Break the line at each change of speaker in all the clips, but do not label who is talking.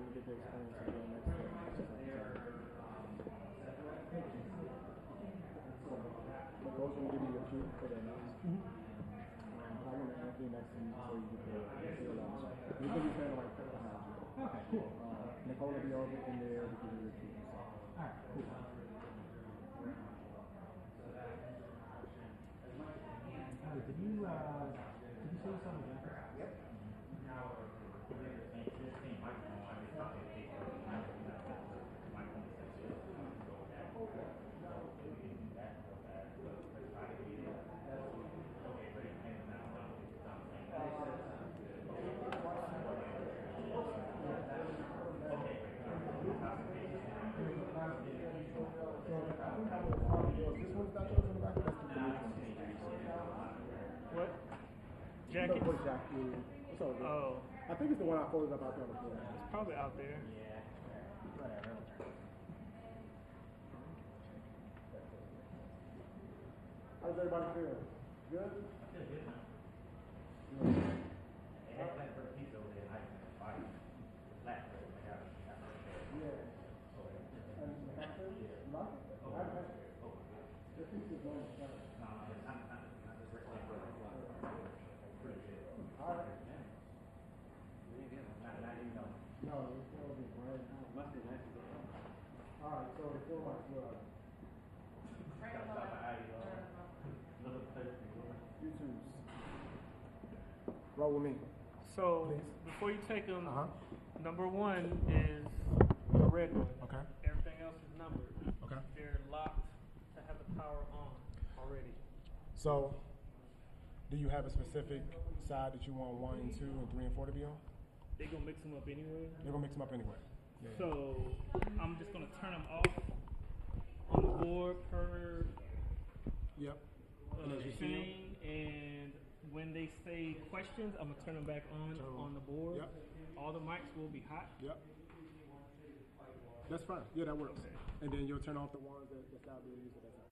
you get the experience of being next to them. The coach will give you your cue for the announcement. I want Anthony next to you so you get the announcement. You think you're standing right behind you.
Okay, cool.
Nicole will be over in there to give you your cue.
Alright, cool. Hey, did you say something again? Yep.
What?
Jacket?
Oh. I think it's the one I folded up out there on the floor.
It's probably out there.
How's everybody feel? Good? Alright, so the four marks were YouTube's. Roll with me.
So,
please.
Before you take them, number one is the red one.
Okay.
Everything else is numbered.
Okay.
They're locked to have the power on already.
So, do you have a specific side that you want 1 and 2 and 3 and 4 to be on?
They're going to mix them up anyway.
They're going to mix them up anyway. Yeah.
So, I'm just going to turn them off on the board per thing, and when they say questions, I'm going to turn them back on the board.
Yep.
All the mics will be hot.
Yep. That's fine. Yeah, that works. Okay. And then you'll turn off the ones that's out there. So that's out.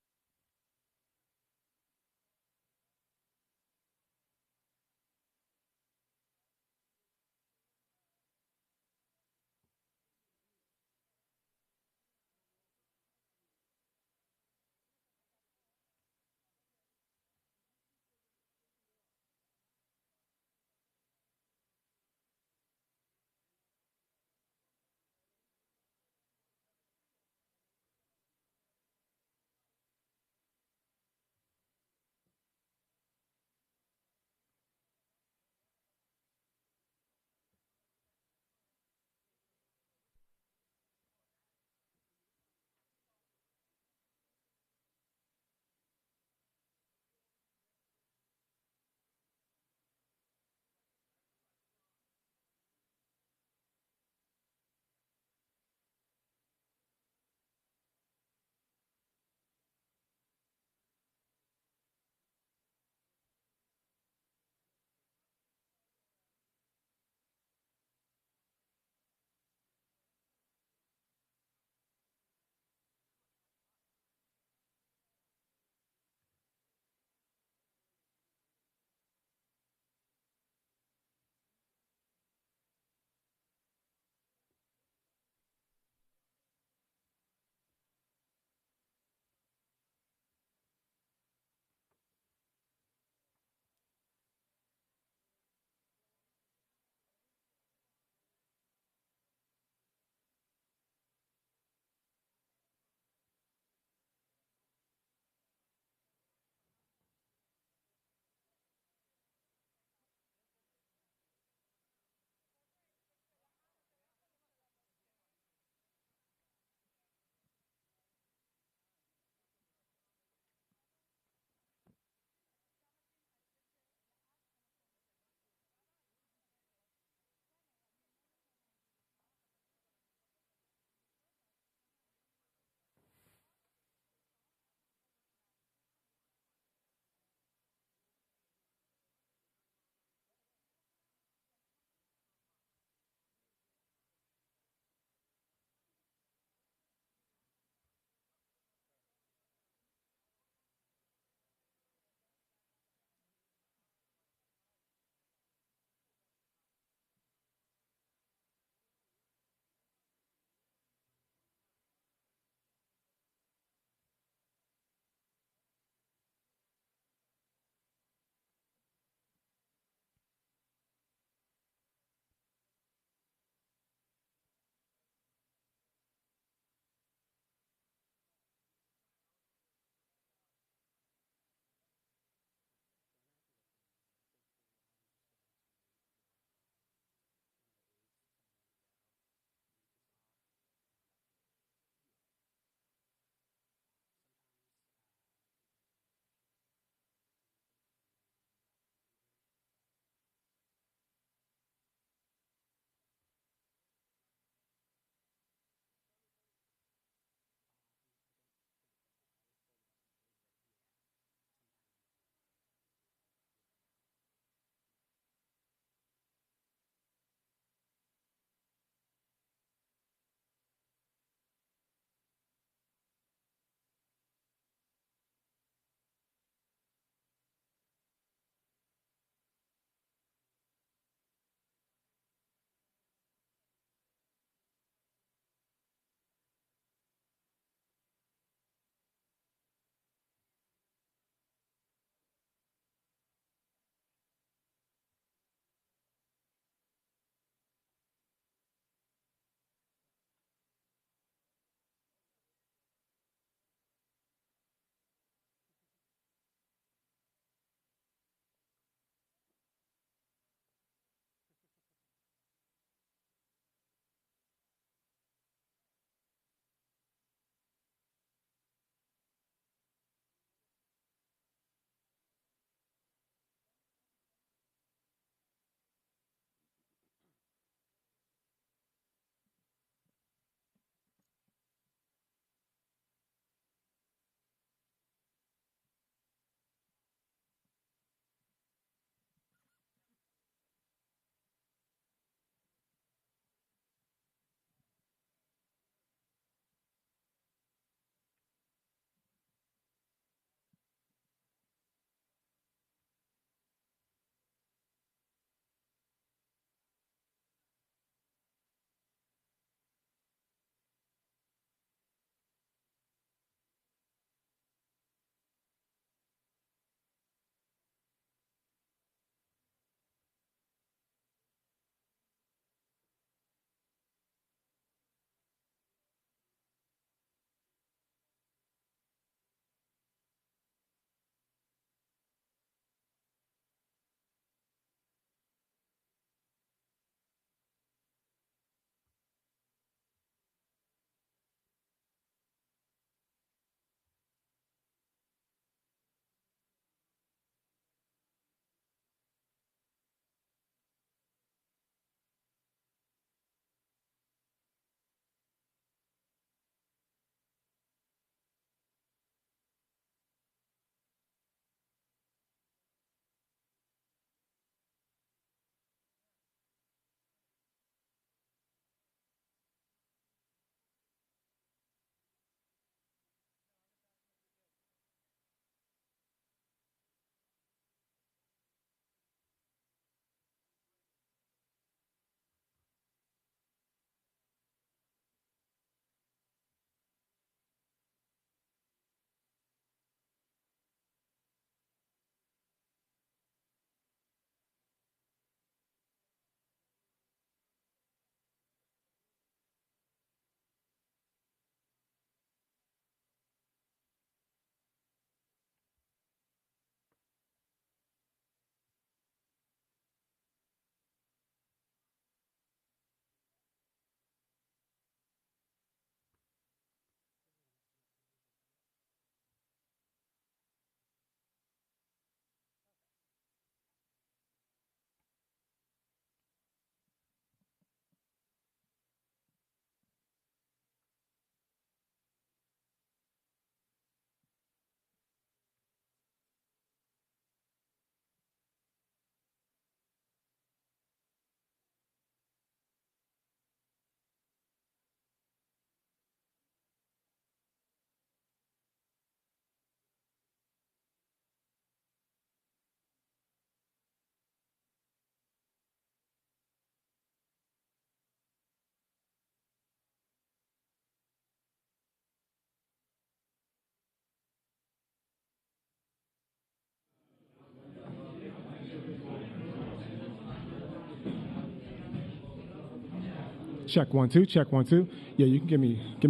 Check 1 2. Check 1 2. Yeah, you can give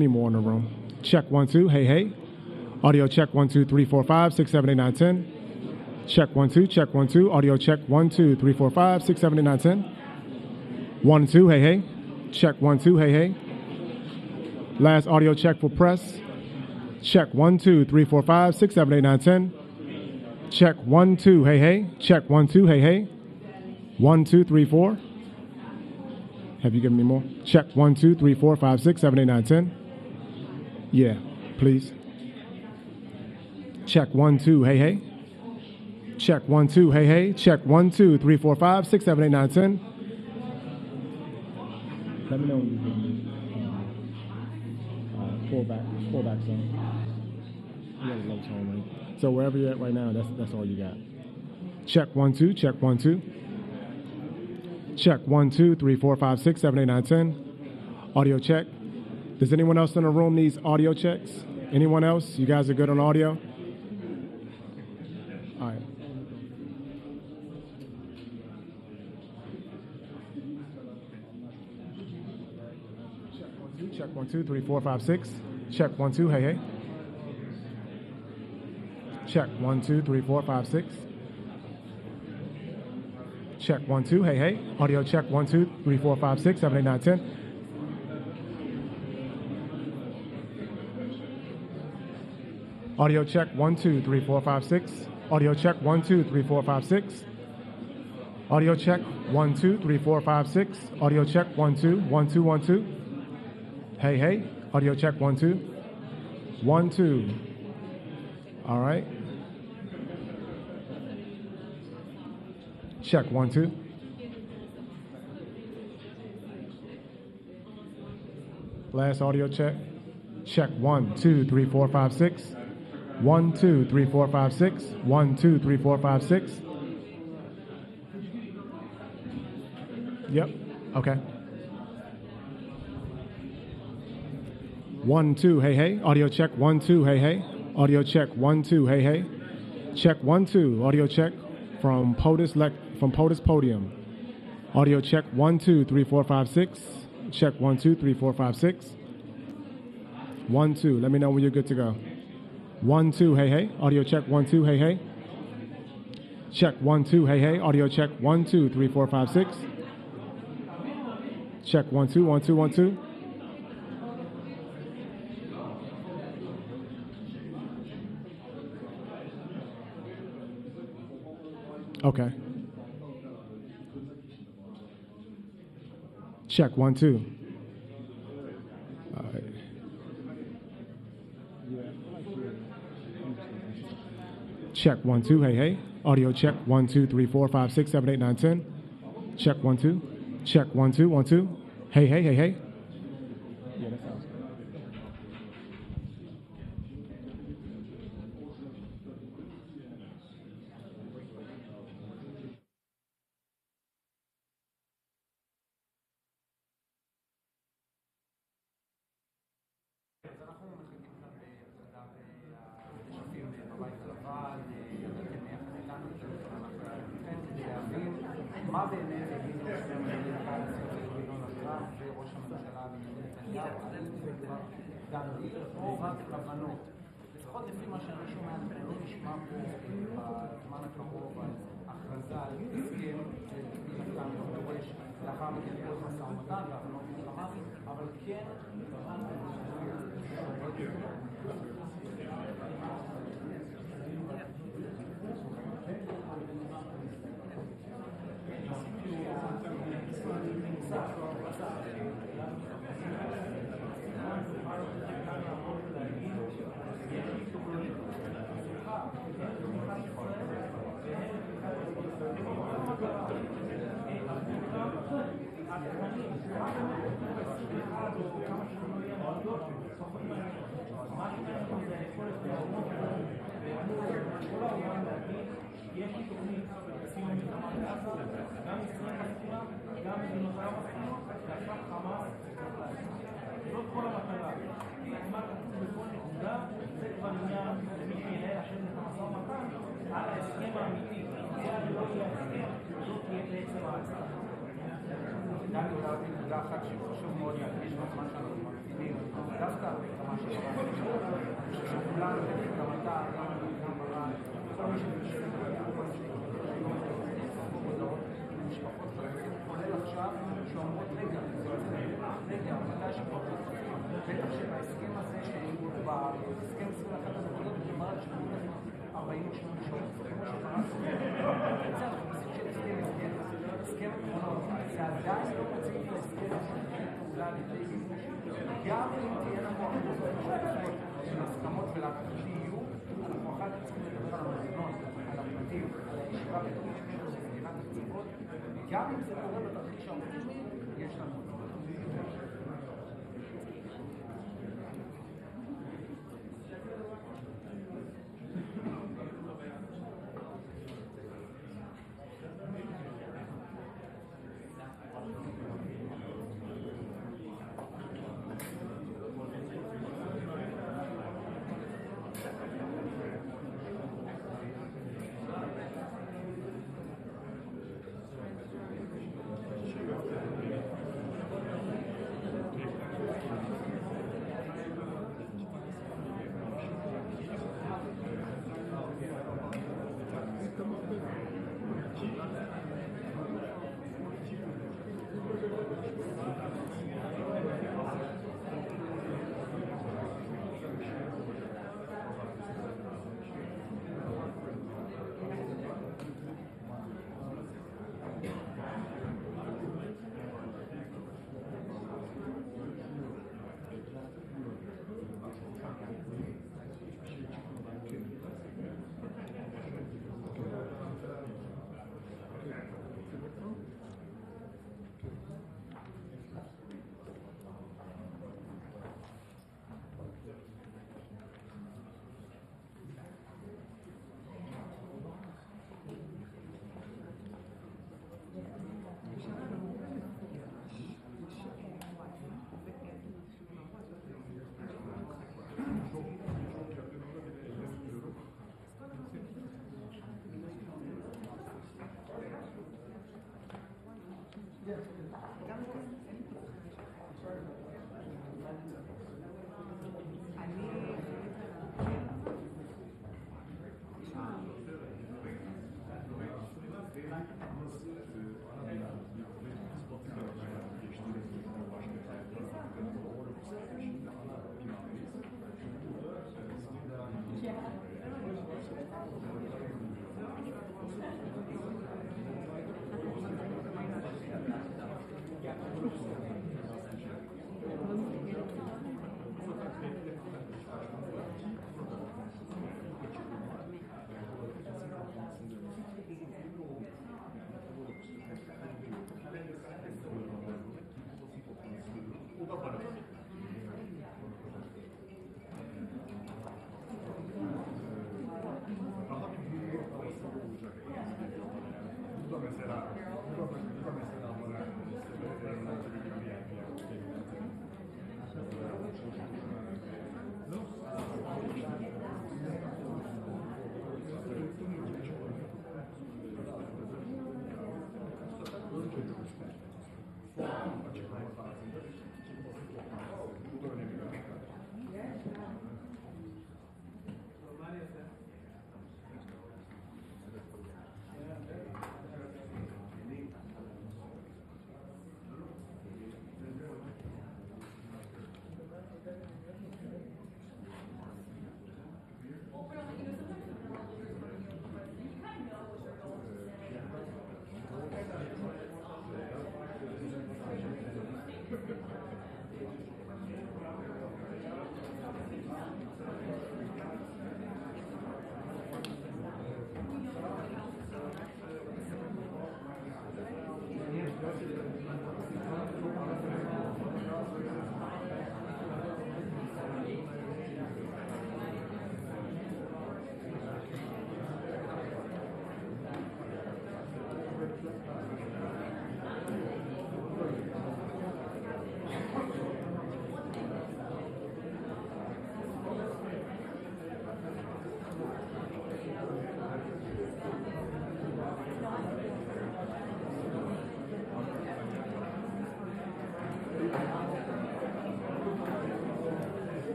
me more in the room. Check 1 2. Hey hey. Audio check 1 2 3 4 5 6 7 8 9 10. Check 1 2. Check 1 2. Audio check 1 2 3 4 5 6 7 8 9 10. 1 2. Hey hey. Check 1 2. Hey hey. Last audio check for press. Check 1 2 3 4 5 6 7 8 9 10. Check 1 2. Hey hey. Check 1 2. Hey hey. 1 2 3 4. Have you given me more? Check 1 2 3 4 5 6 7 8 9 10. Yeah, please. Check 1 2. Hey hey. Check 1 2. Hey hey. Check 1 2 3 4 5 6 7 8 9 10. Let me know when you give me pull back some. You have a low tone, right? So wherever you're at right now, that's all you got. Check 1 2. Check 1 2. Check 1 2 3 4 5 6 7 8 9 10. Audio check. Does anyone else in the room needs audio checks? Anyone else? You guys are good on audio? All right. Check 1 2 3 4 5 6. Check 1 2. Hey hey. Check 1 2 3 4 5 6. Check 1 2. Hey hey. Audio check 1 2 3 4 5 6 7 8 9 10. Audio check 1 2 3 4 5 6. Audio check 1 2 3 4 5 6. Audio check 1 2 3 4 5 6. Audio check 1 2 1 2 1 2. Hey hey. Audio check 1 2 1 2. All right. Check 1 2. Last audio check. Check 1 2 3 4 5 6. 1 2 3 4 5 6. 1 2 3 4 5 6. Yep. Okay. 1 2. Hey hey. Audio check 1 2. Hey hey. Audio check 1 2. Hey hey. Check 1 2. Audio check from POTUS podium. Audio check 1 2 3 4 5 6. Check 1 2 3 4 5 6. 1 2. Let me know when you're good to go. 1 2. Hey hey. Audio check 1 2. Hey hey. Check 1 2. Hey hey. Audio check 1 2 3 4 5 6. Check 1 2 1 2 1 2. Okay. Check 1 2. All right. Check 1 2. Hey hey. Audio check 1 2 3 4 5 6 7 8 9 10. Check 1 2. Check 1 2 1 2. Hey hey hey hey. Yeah, that sounds good.
מה באמת הגיעו וראש הממשלה בנימין נתניהו, זה כבר גם או רק כוונות. לפחות לפי מה שאני שומע, לא נשמע פה בזמן הקרוב על הכרזה על הסכם שנחתם ודורש לאחר מכן כל משא ומתן והבנות עם חמאס, אבל כן כאן עולה נקודה אחת שחשוב מאוד להדגיש בזמן שאנחנו מקפידים, דווקא בהקדמה של הרב, אני חושב שכולנו, גם אתה, גם ברן, כל מי שבשביל כל מי שספור הודעות למשפחות שלהם, כולל עכשיו, שאומרות, רגע, מתי שכבר בטח שבהסכם הזה, בהסכם 21 הנקודות, מדובר על 48 שעות, כמו שפרס, זה אנחנו בסוג של הסכם עקרונות, זה עדיין לא מציג להסכם פעולה על ידי מימוש, גם אם תהיה לנו אחרות של הסכמות ולהפתיע יהיו, אנחנו אחר כך צריכים לדבר על המדינות, על הפרטים, על הישיבה בתוכנית של מדינת הקציבות, גם אם זה קורה בתרחיש האופטימי, יש לנו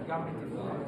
גם בתזמון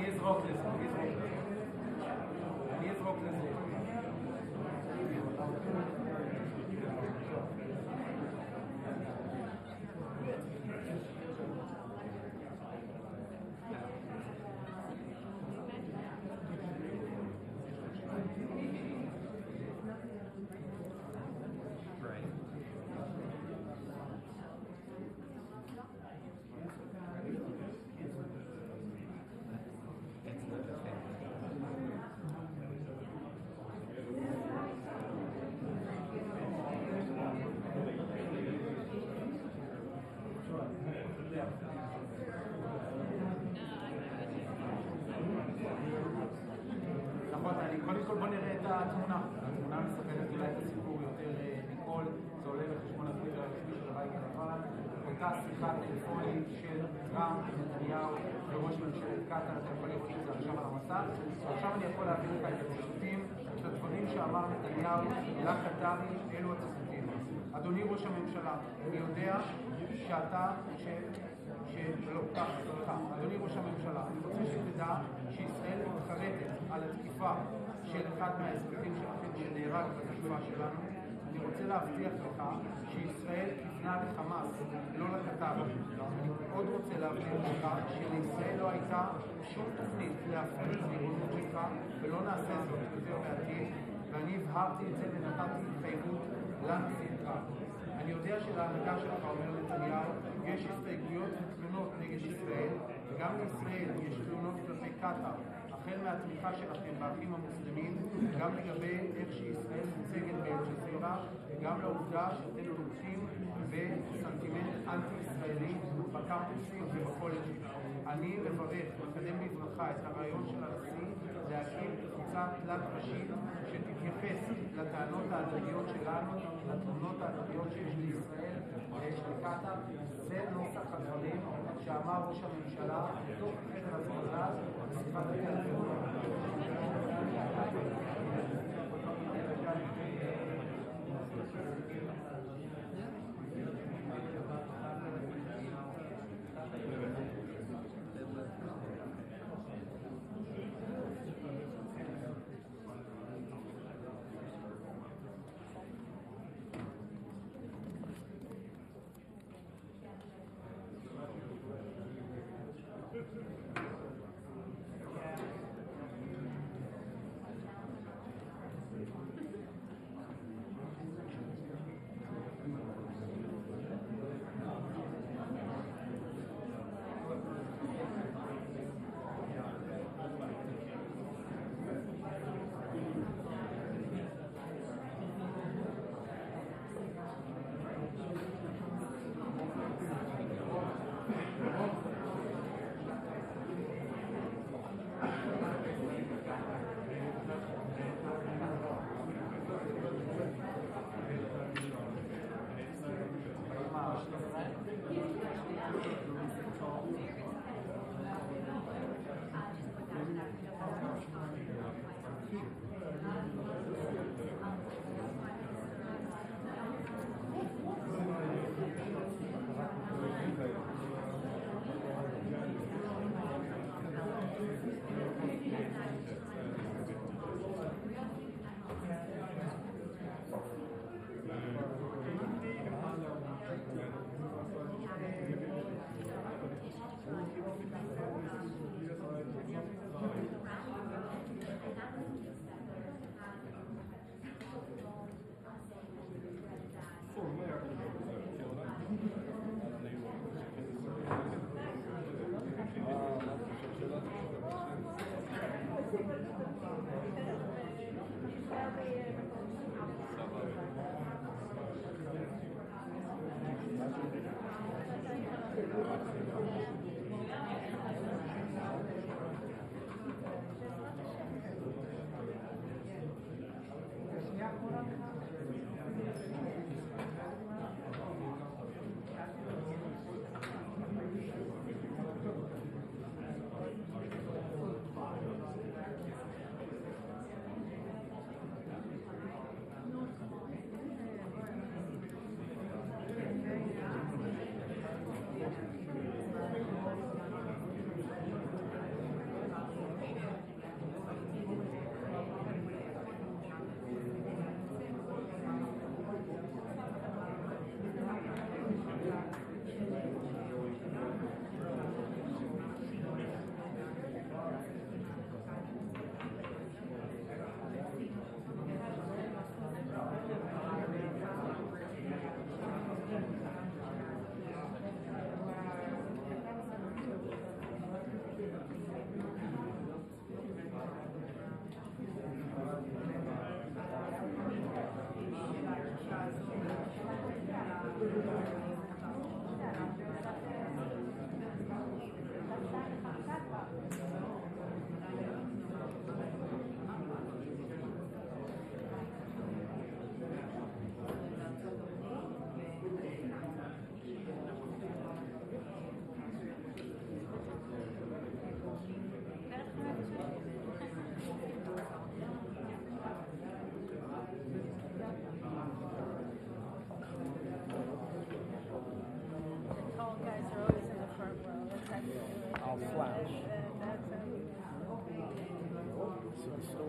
אני אזרוק לזה. אני אזרוק לזה. קודם כל בוא נראה את התמונה. התמונה מספרת אולי את הסיפור יותר מכל, זה עולה בחשבון הטוויטר הרשמי של הבית הלבן. אותה שיחה טלפונית של טראמפ ונתניהו וראש ממשלת קטאר, אתה יכול לראות את זה עכשיו על המסך. ועכשיו אני יכול להעביר לך את הציטוטים, את הדברים שאמר נתניהו לקטארי, אלו הציטוטים. אדוני ראש הממשלה, אני יודע שאתה אדוני ראש הממשלה, אני רוצה שתדע שישראל מתחרטת על התקיפה של אחד מהאזרחים שלכם שנהרג בתקיפה שלנו. אני רוצה להבטיח לך שישראל כיוונה לחמאס, לא לקטאר. אני עוד רוצה להבטיח לך שלישראל לא הייתה שום תוכנית להפריד ריבונות שלך, ולא נעשה זאת יותר בעתיד, ואני הבהרתי את זה ונתתי התחייבות לנשיא טראמפ. אני יודע שלהנהגה שלך, אומר נתניהו, יש הסתייגויות ותלונות נגד ישראל, וגם לישראל יש תלונות כלפי קטאר, החל מהתמיכה שלכם באחים המוסלמים, גם לגבי איך שישראל מוצגת באל-ג'זירה, וגם לעובדה שאתם תומכים בסנטימנט אנטי-ישראלי בקמפוסים ובקולג'ים. אני מברך ומקדם בברכה את הרעיון של הנשיא להקים קבוצה תלת-ראשית שתתייחס לטענות ההדדיות שלנו, לתלונות ההדדיות שיש לישראל ויש לקטאר. זה נוסח הדברים שאמר ראש הממשלה בתוך חדר הסגל"ז בשיחת הטלפון.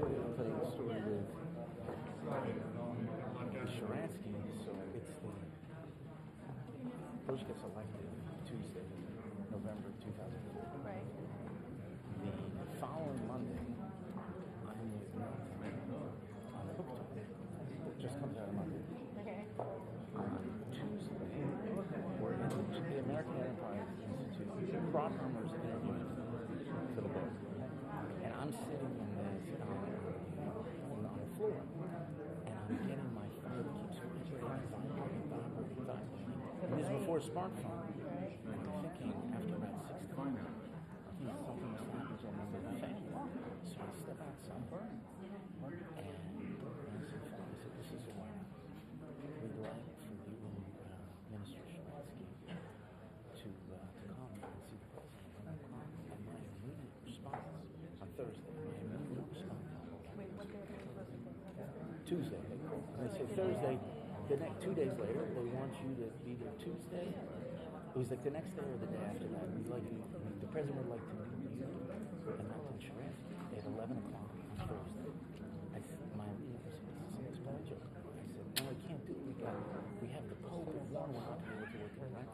I'll tell you the story with Sharansky. So it's Bush gets elected Tuesday, November 2004.
Right.
The following Monday, I'm with on the book tour. It just comes out of Monday.
Okay.
On Tuesday, we're in the American Enterprise Institute. Crowdhammer's interviewing for the book. And I'm sitting in this on the floor. And I'm getting my phone. It keeps vibrating. And this is before a smartphone. And I'm thinking, after about 6 times, I think something must happen to me with my family. So I step outside. And I said, this is why we'd like for you and Minister Sharansky to come and see the president. And my immediate response on Thursday,
Wait, what day was it?
Tuesday, they called. And they said Thursday, the next 2 days later, they want you to be there Tuesday. It was like the next day or the day after that. The president would like to meet you and Milton Sharansky at 11 o'clock on Thursday. I said, my joke. I said, no, I can't do it. We have the Pope at 1, we're not going to be able to work it, right?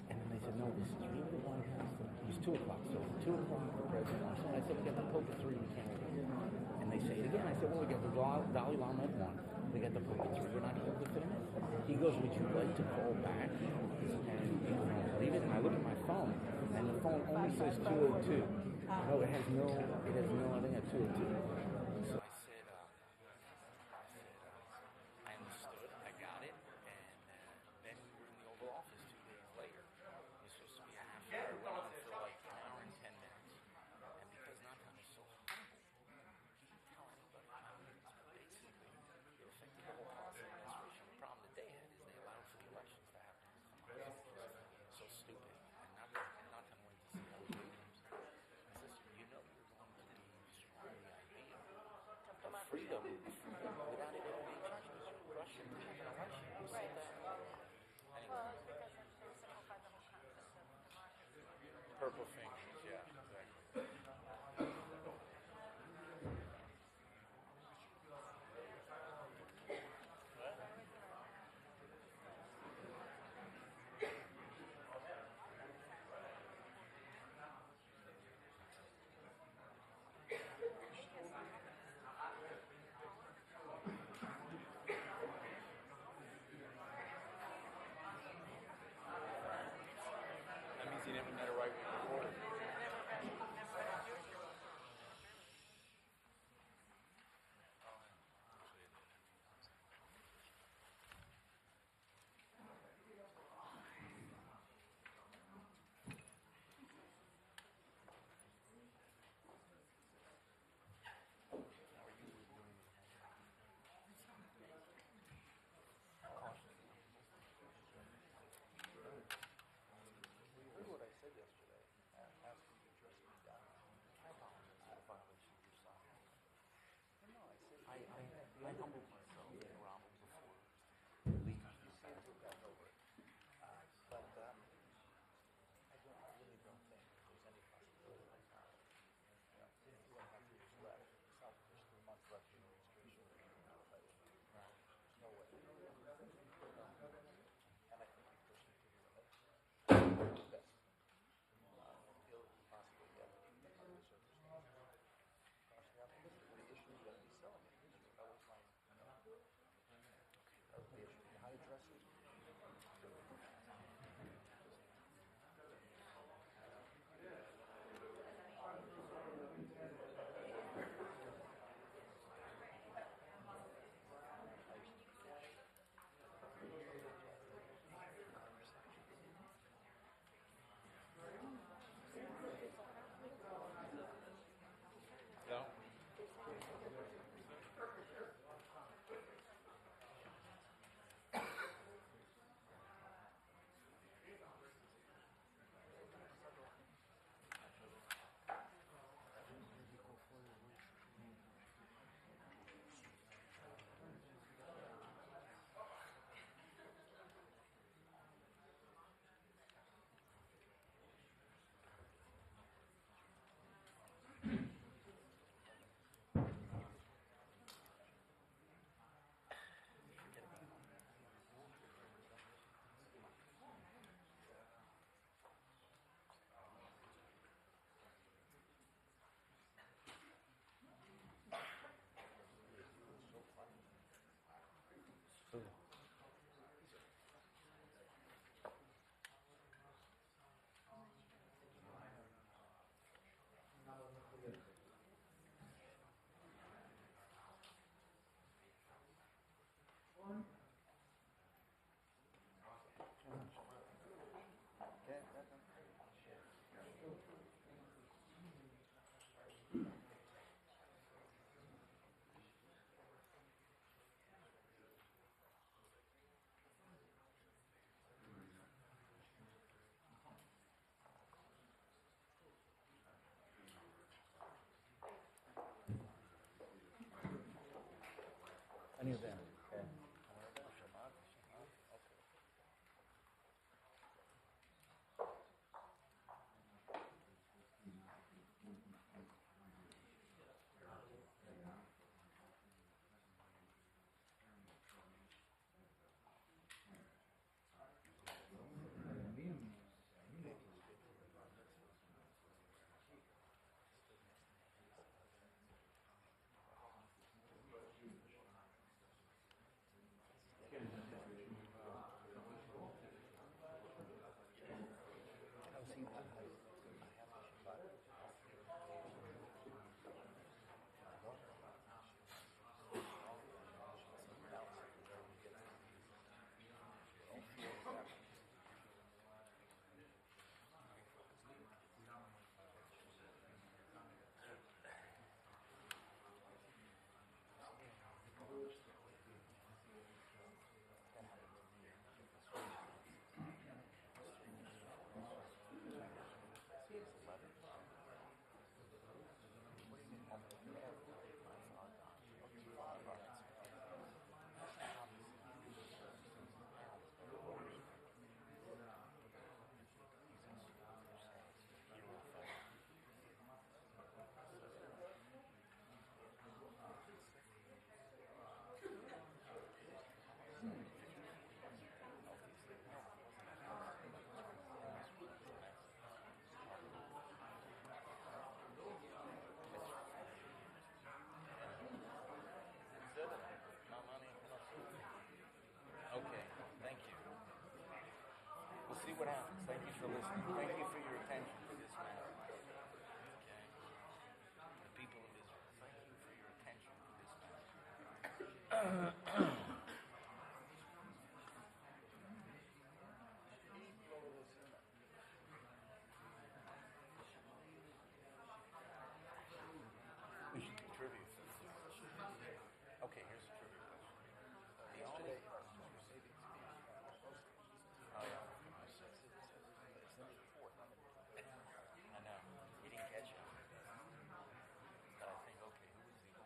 And then they said, no, this is really the White House. It was 2 o'clock, so 2 o'clock the president wants it. I said, we got the Pope at 3, we can't work it. And they say it again. I said, well, we got the Dalai Lama at 1, we got the Pope at 3, we're not going to be able to fit him in. He goes, would you like to call back? And leave it. And I look at my phone, and the phone only says 202. No, it has no, I think at 202. So I said, I understood, I got it, and then we were in the Oval Office 2 days later. It was supposed to be a half hour, it went on for like an hour and 10 minutes. And because Nathan is so humble, he didn't tell anybody how it was. Basically, it affected the whole policy administration. The problem that they had is they allowed for the elections to happen. So stupid. And Nathan went to see how it was. He says, you know you're going to be destroying the idea of freedom without it ever being changed. Russia to have an election. Who said that? Anyway.
Well, it's because they simplified the whole concept of democracy.
Purple fingers, yeah, exactly. That means you never met a right wing before. Any of them? Okay. Okay, thank you. We'll see what happens. Thank you for listening. Thank you for your attention to this matter. Okay. The people of Israel, thank you for your attention to this matter. We should contribute. Okay, here's a trivia question. The only... Oh, yeah. I know. You didn't catch it. But I think, okay, who was the...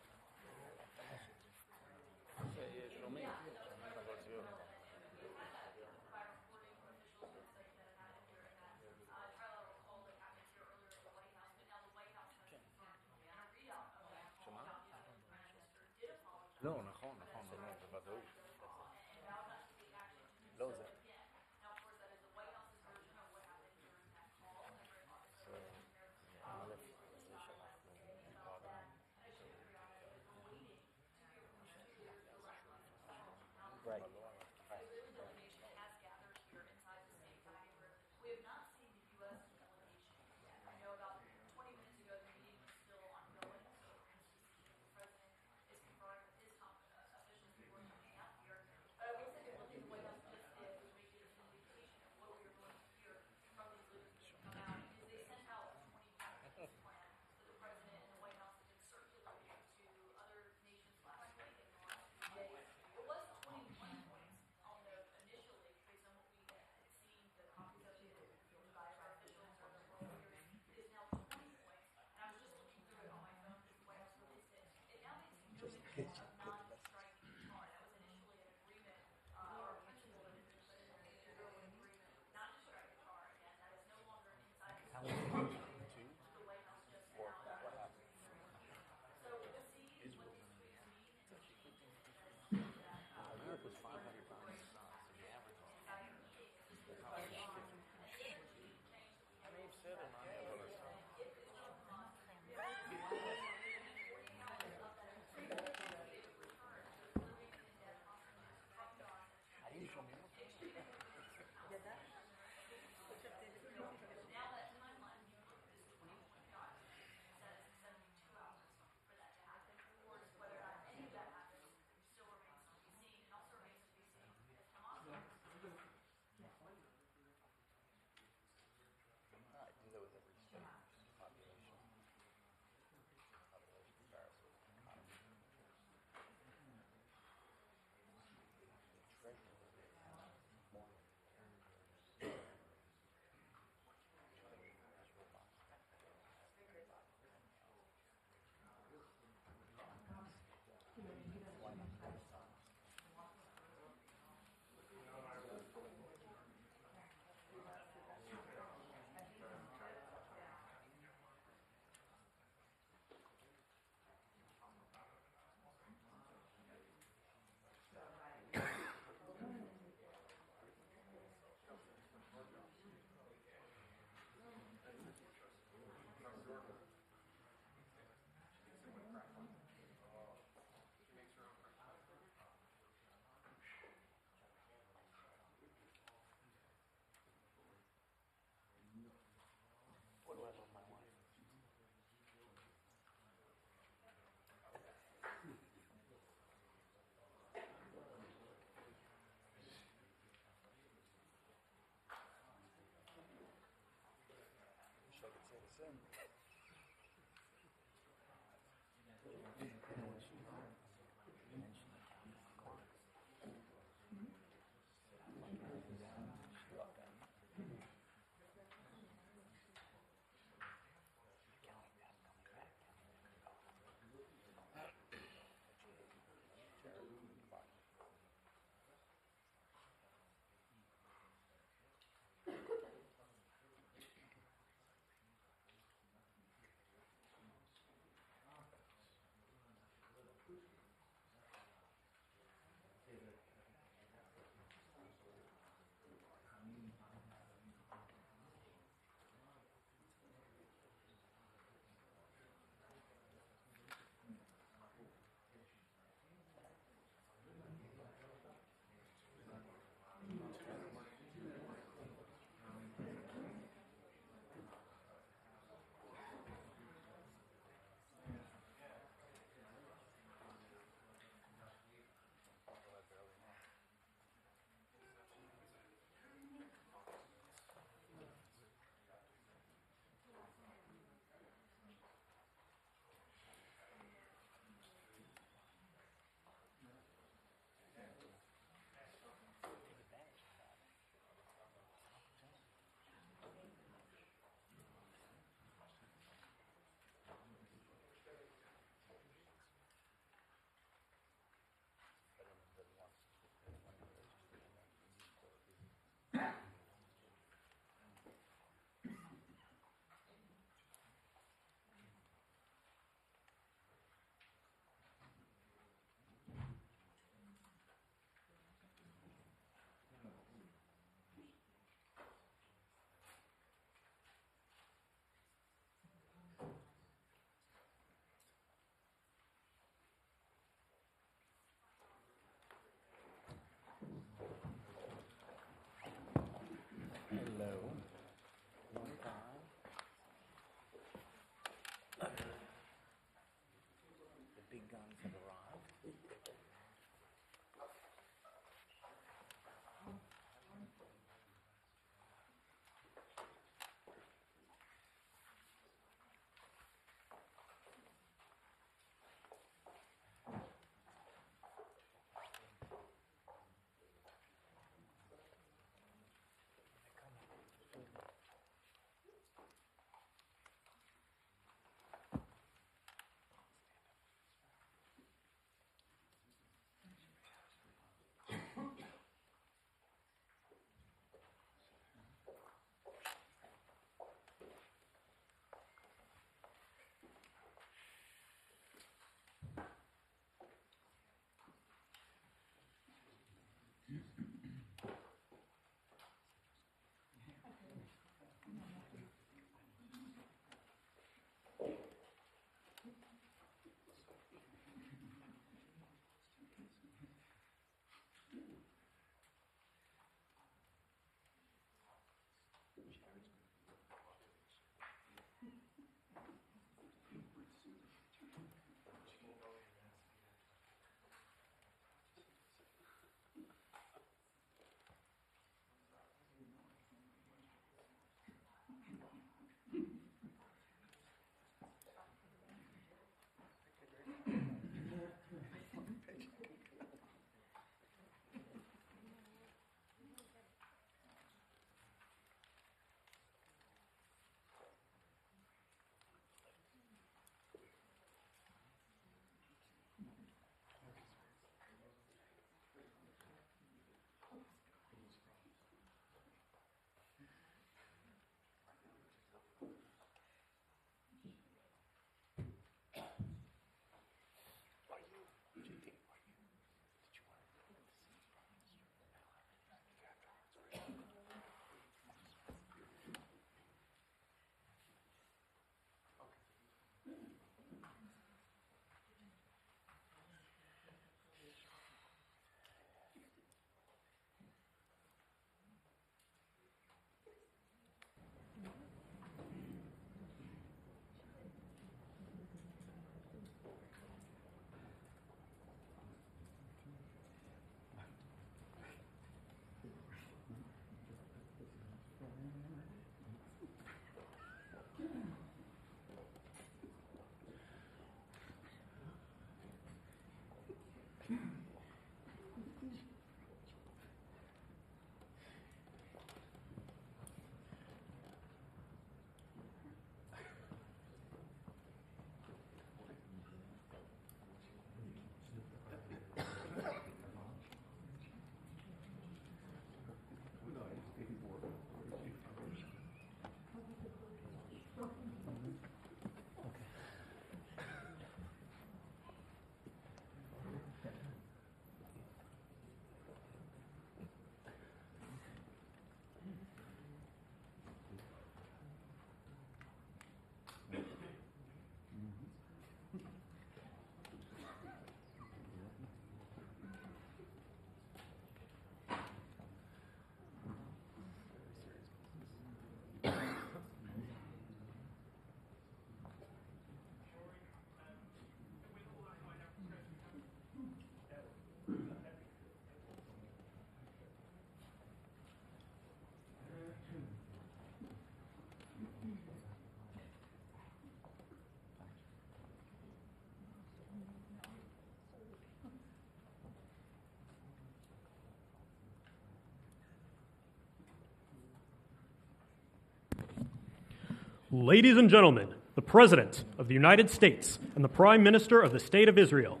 Ladies and gentlemen, the President of the United States and the Prime Minister of the State of Israel.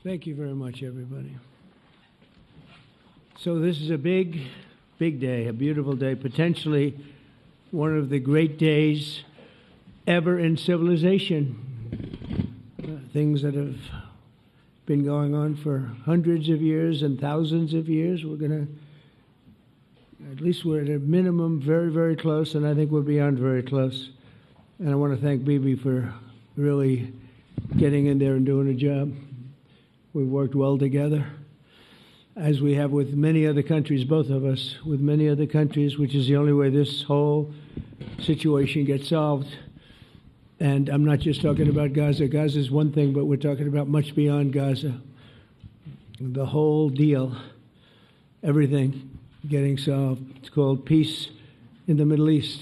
Thank you very much, everybody. So this is a big, big day, a beautiful day, potentially one of the great days ever in civilization. Things that have been going on for hundreds of years and thousands of years. At least we're at a minimum very, very close, and I think we're beyond very close. And I want to thank Bibi for really getting in there and doing a job. We've worked well together, as we have with many other countries, both of us, with many other countries, which is the only way this whole situation gets solved. And I'm not just talking about Gaza. Gaza is one thing, but we're talking about much beyond Gaza. The whole deal, everything getting solved. It's called peace in the Middle East.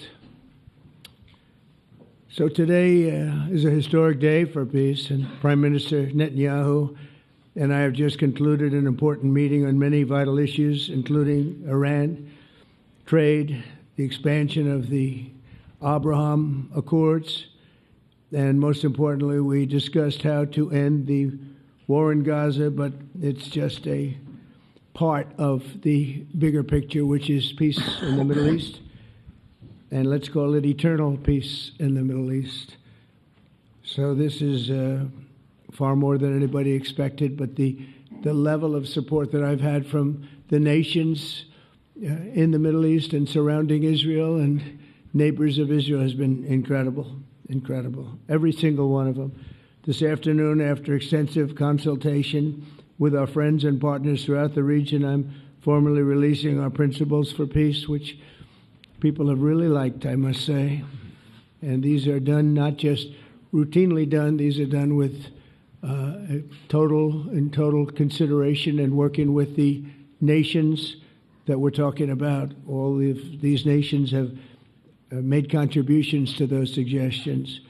So today is a historic day for peace, and Prime Minister Netanyahu and I have just concluded an important meeting on many vital issues, including Iran, trade, the expansion of the Abraham Accords, and most importantly, we discussed how to end the war in Gaza, but it's just a part of the bigger picture, which is peace in the Middle East, and let's call it eternal peace in the Middle East. So this is far more than anybody expected, but the level of support that I've had from the nations in the Middle East and surrounding Israel and neighbors of Israel has been incredible, incredible. Every single one of them. This afternoon, after extensive consultation with our friends and partners throughout the region, I'm formally releasing our principles for peace, which people have really liked, I must say. And these are done, not just routinely done, these are done with total consideration and working with the nations that we're talking about. All of these nations have made contributions to those suggestions.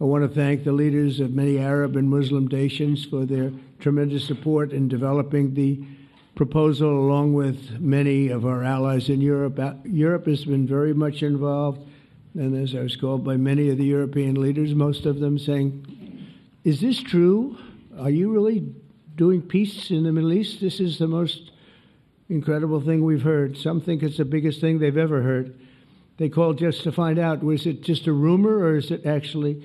I want to thank the leaders of many Arab and Muslim nations for their tremendous support in developing the proposal, along with many of our allies in Europe. Europe has been very much involved, and as I was called by many of the European leaders, most of them saying, "Is this true? Are you really doing peace in the Middle East? This is the most incredible thing we've heard." Some think it's the biggest thing they've ever heard. They called just to find out, was it just a rumor or is it actually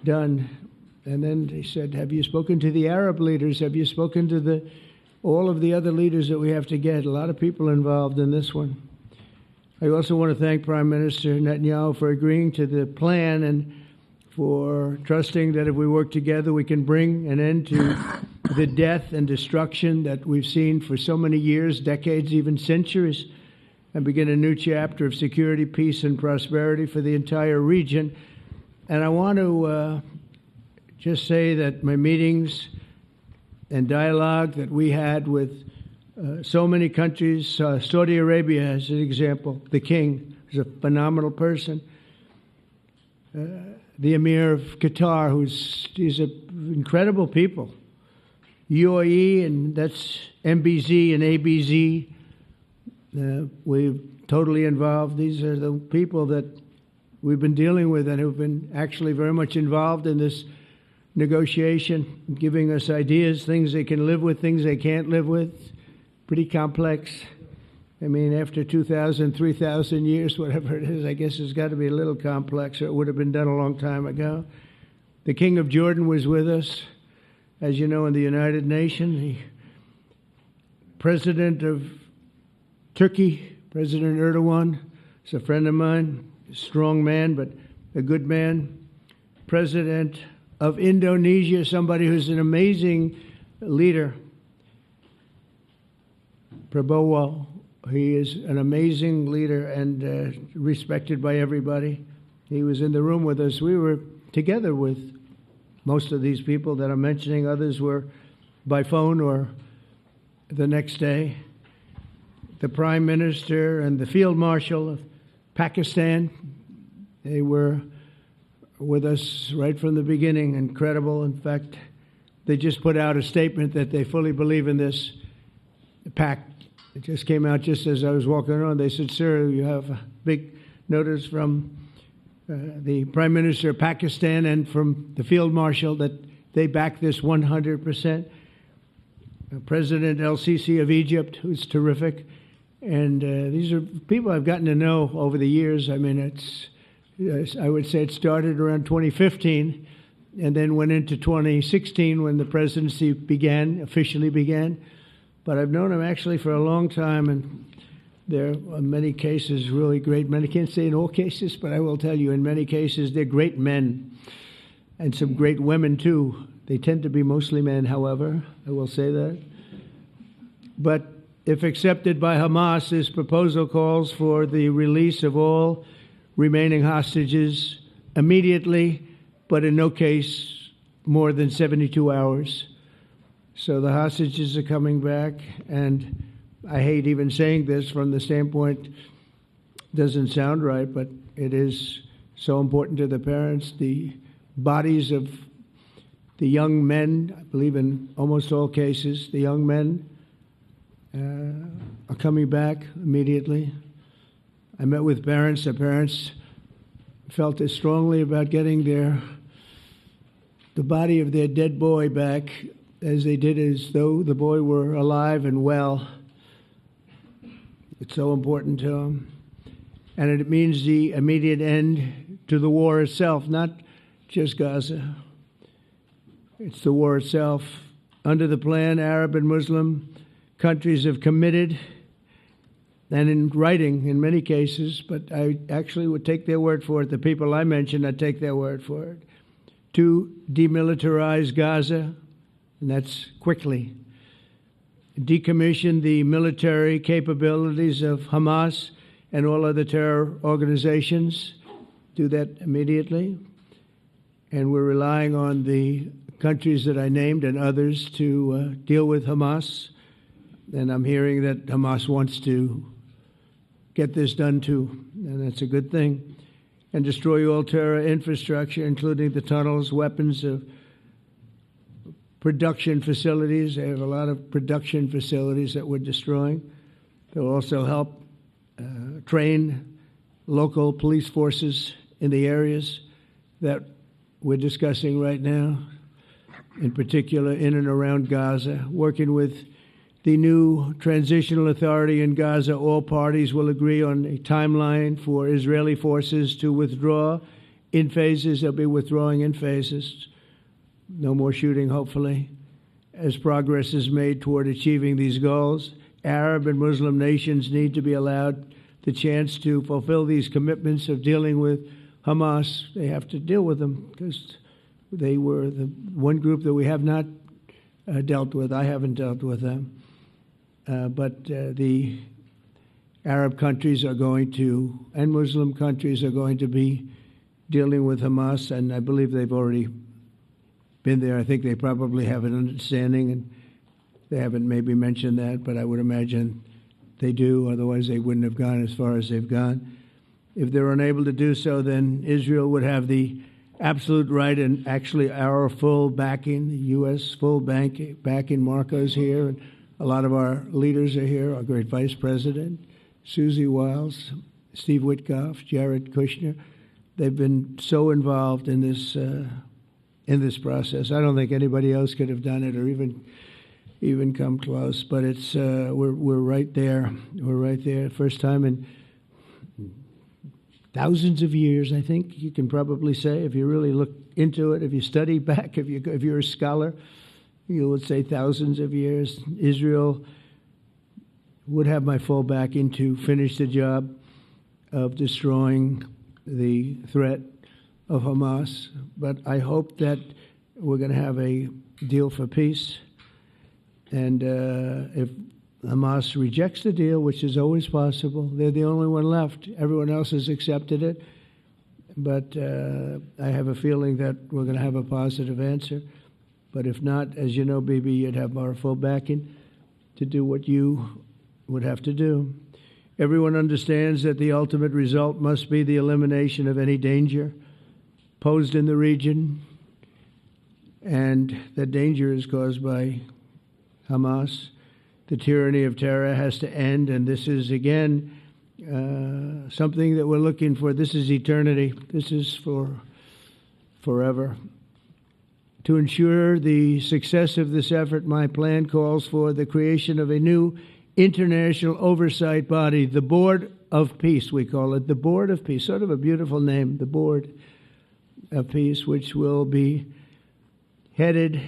done? And then they said, have you spoken to the Arab leaders? Have you spoken to all of the other leaders that we have to get? A lot of people involved in this one. I also want to thank Prime Minister Netanyahu for agreeing to the plan and for trusting that if we work together, we can bring an end to the death and destruction that we've seen for so many years, decades, even centuries, and begin a new chapter of security, peace, and prosperity for the entire region. And I want to just say that my meetings and dialogue that we had with so many countries, Saudi Arabia as an example, the king is a phenomenal person. The Emir of Qatar, he's incredible people. UAE, and that's MBZ and ABZ. We're totally involved. These are the people that we've been dealing with and who've been actually very much involved in this negotiation, giving us ideas, things they can live with, things they can't live with. Pretty complex. I mean, after 2,000, 3,000 years, whatever it is, I guess it's got to be a little complex, or it would have been done a long time ago. The King of Jordan was with us, as you know, in the United Nations. The President of Turkey, President Erdogan, is a friend of mine, a strong man, but a good man. President of Indonesia, somebody who's an amazing leader, Prabowo. He is an amazing leader and respected by everybody. He was in the room with us. We were together with most of these people that I'm mentioning. Others were by phone or the next day. The Prime Minister and the Field Marshal of Pakistan, they were with us right from the beginning. Incredible. In fact, they just put out a statement that they fully believe in this pact. It just came out just as I was walking around. They said, "Sir, you have a big notice from the Prime Minister of Pakistan and from the Field Marshal that they back this 100%. President El-Sisi of Egypt, who's terrific. And these are people I've gotten to know over the years. I mean, I would say it started around 2015 and then went into 2016 when the presidency officially began. But I've known him actually for a long time, and there are many cases really great men. I can't say in all cases, but I will tell you in many cases they're great men and some great women too. They tend to be mostly men, however, I will say that. But if accepted by Hamas, this proposal calls for the release of all remaining hostages immediately, but in no case more than 72 hours. So the hostages are coming back, and I hate even saying this from the standpoint, doesn't sound right, but it is so important to the parents. The bodies of the young men, I believe in almost all cases, the young men are coming back immediately. I met with parents. The parents felt as strongly about getting the body of their dead boy back as they did as though the boy were alive and well. It's so important to them. And it means the immediate end to the war itself, not just Gaza. It's the war itself. Under the plan, Arab and Muslim countries have committed, and in writing in many cases, but I actually would take their word for it. The people I mentioned, I'd take their word for it. To demilitarize Gaza, and that's quickly. Decommission the military capabilities of Hamas and all other terror organizations. Do that immediately. And we're relying on the countries that I named and others to deal with Hamas. And I'm hearing that Hamas wants to get this done too, and that's a good thing. And destroy all terror infrastructure, including the tunnels, weapons, production facilities. They have a lot of production facilities that we're destroying. They'll also help train local police forces in the areas that we're discussing right now, in particular in and around Gaza, working with the new transitional authority in Gaza. All parties will agree on a timeline for Israeli forces to withdraw in phases. They'll be withdrawing in phases. No more shooting, hopefully, as progress is made toward achieving these goals. Arab and Muslim nations need to be allowed the chance to fulfill these commitments of dealing with Hamas. They have to deal with them because they were the one group that we have not dealt with. I haven't dealt with them. But the Arab countries are going to, and Muslim countries are going to be dealing with Hamas, and I believe they've already been there. I think they probably have an understanding, and they haven't maybe mentioned that, but I would imagine they do. Otherwise, they wouldn't have gone as far as they've gone. If they're unable to do so, then Israel would have the absolute right and actually our full backing, the U.S. full backing. Marco's here, and a lot of our leaders are here, our great Vice President, Susie Wiles, Steve Witkoff, Jared Kushner. They've been so involved in this process. I don't think anybody else could have done it or even come close. But it's we're right there. We're right there. First time in thousands of years, I think you can probably say, if you really look into it, if you study back, if you're a scholar, you would say thousands of years. Israel would have my full backing to finish the job of destroying the threat of Hamas. But I hope that we're going to have a deal for peace. And if Hamas rejects the deal, which is always possible, they're the only one left. Everyone else has accepted it. But I have a feeling that we're going to have a positive answer. But if not, as you know, Bibi, you'd have our full backing to do what you would have to do. Everyone understands that the ultimate result must be the elimination of any danger posed in the region, and the danger is caused by Hamas. The tyranny of terror has to end, and this is, again, something that we're looking for. This is eternity. This is for forever. To ensure the success of this effort, my plan calls for the creation of a new international oversight body, the Board of Peace, we call it, the Board of Peace, sort of a beautiful name, the Board of Peace, which will be headed,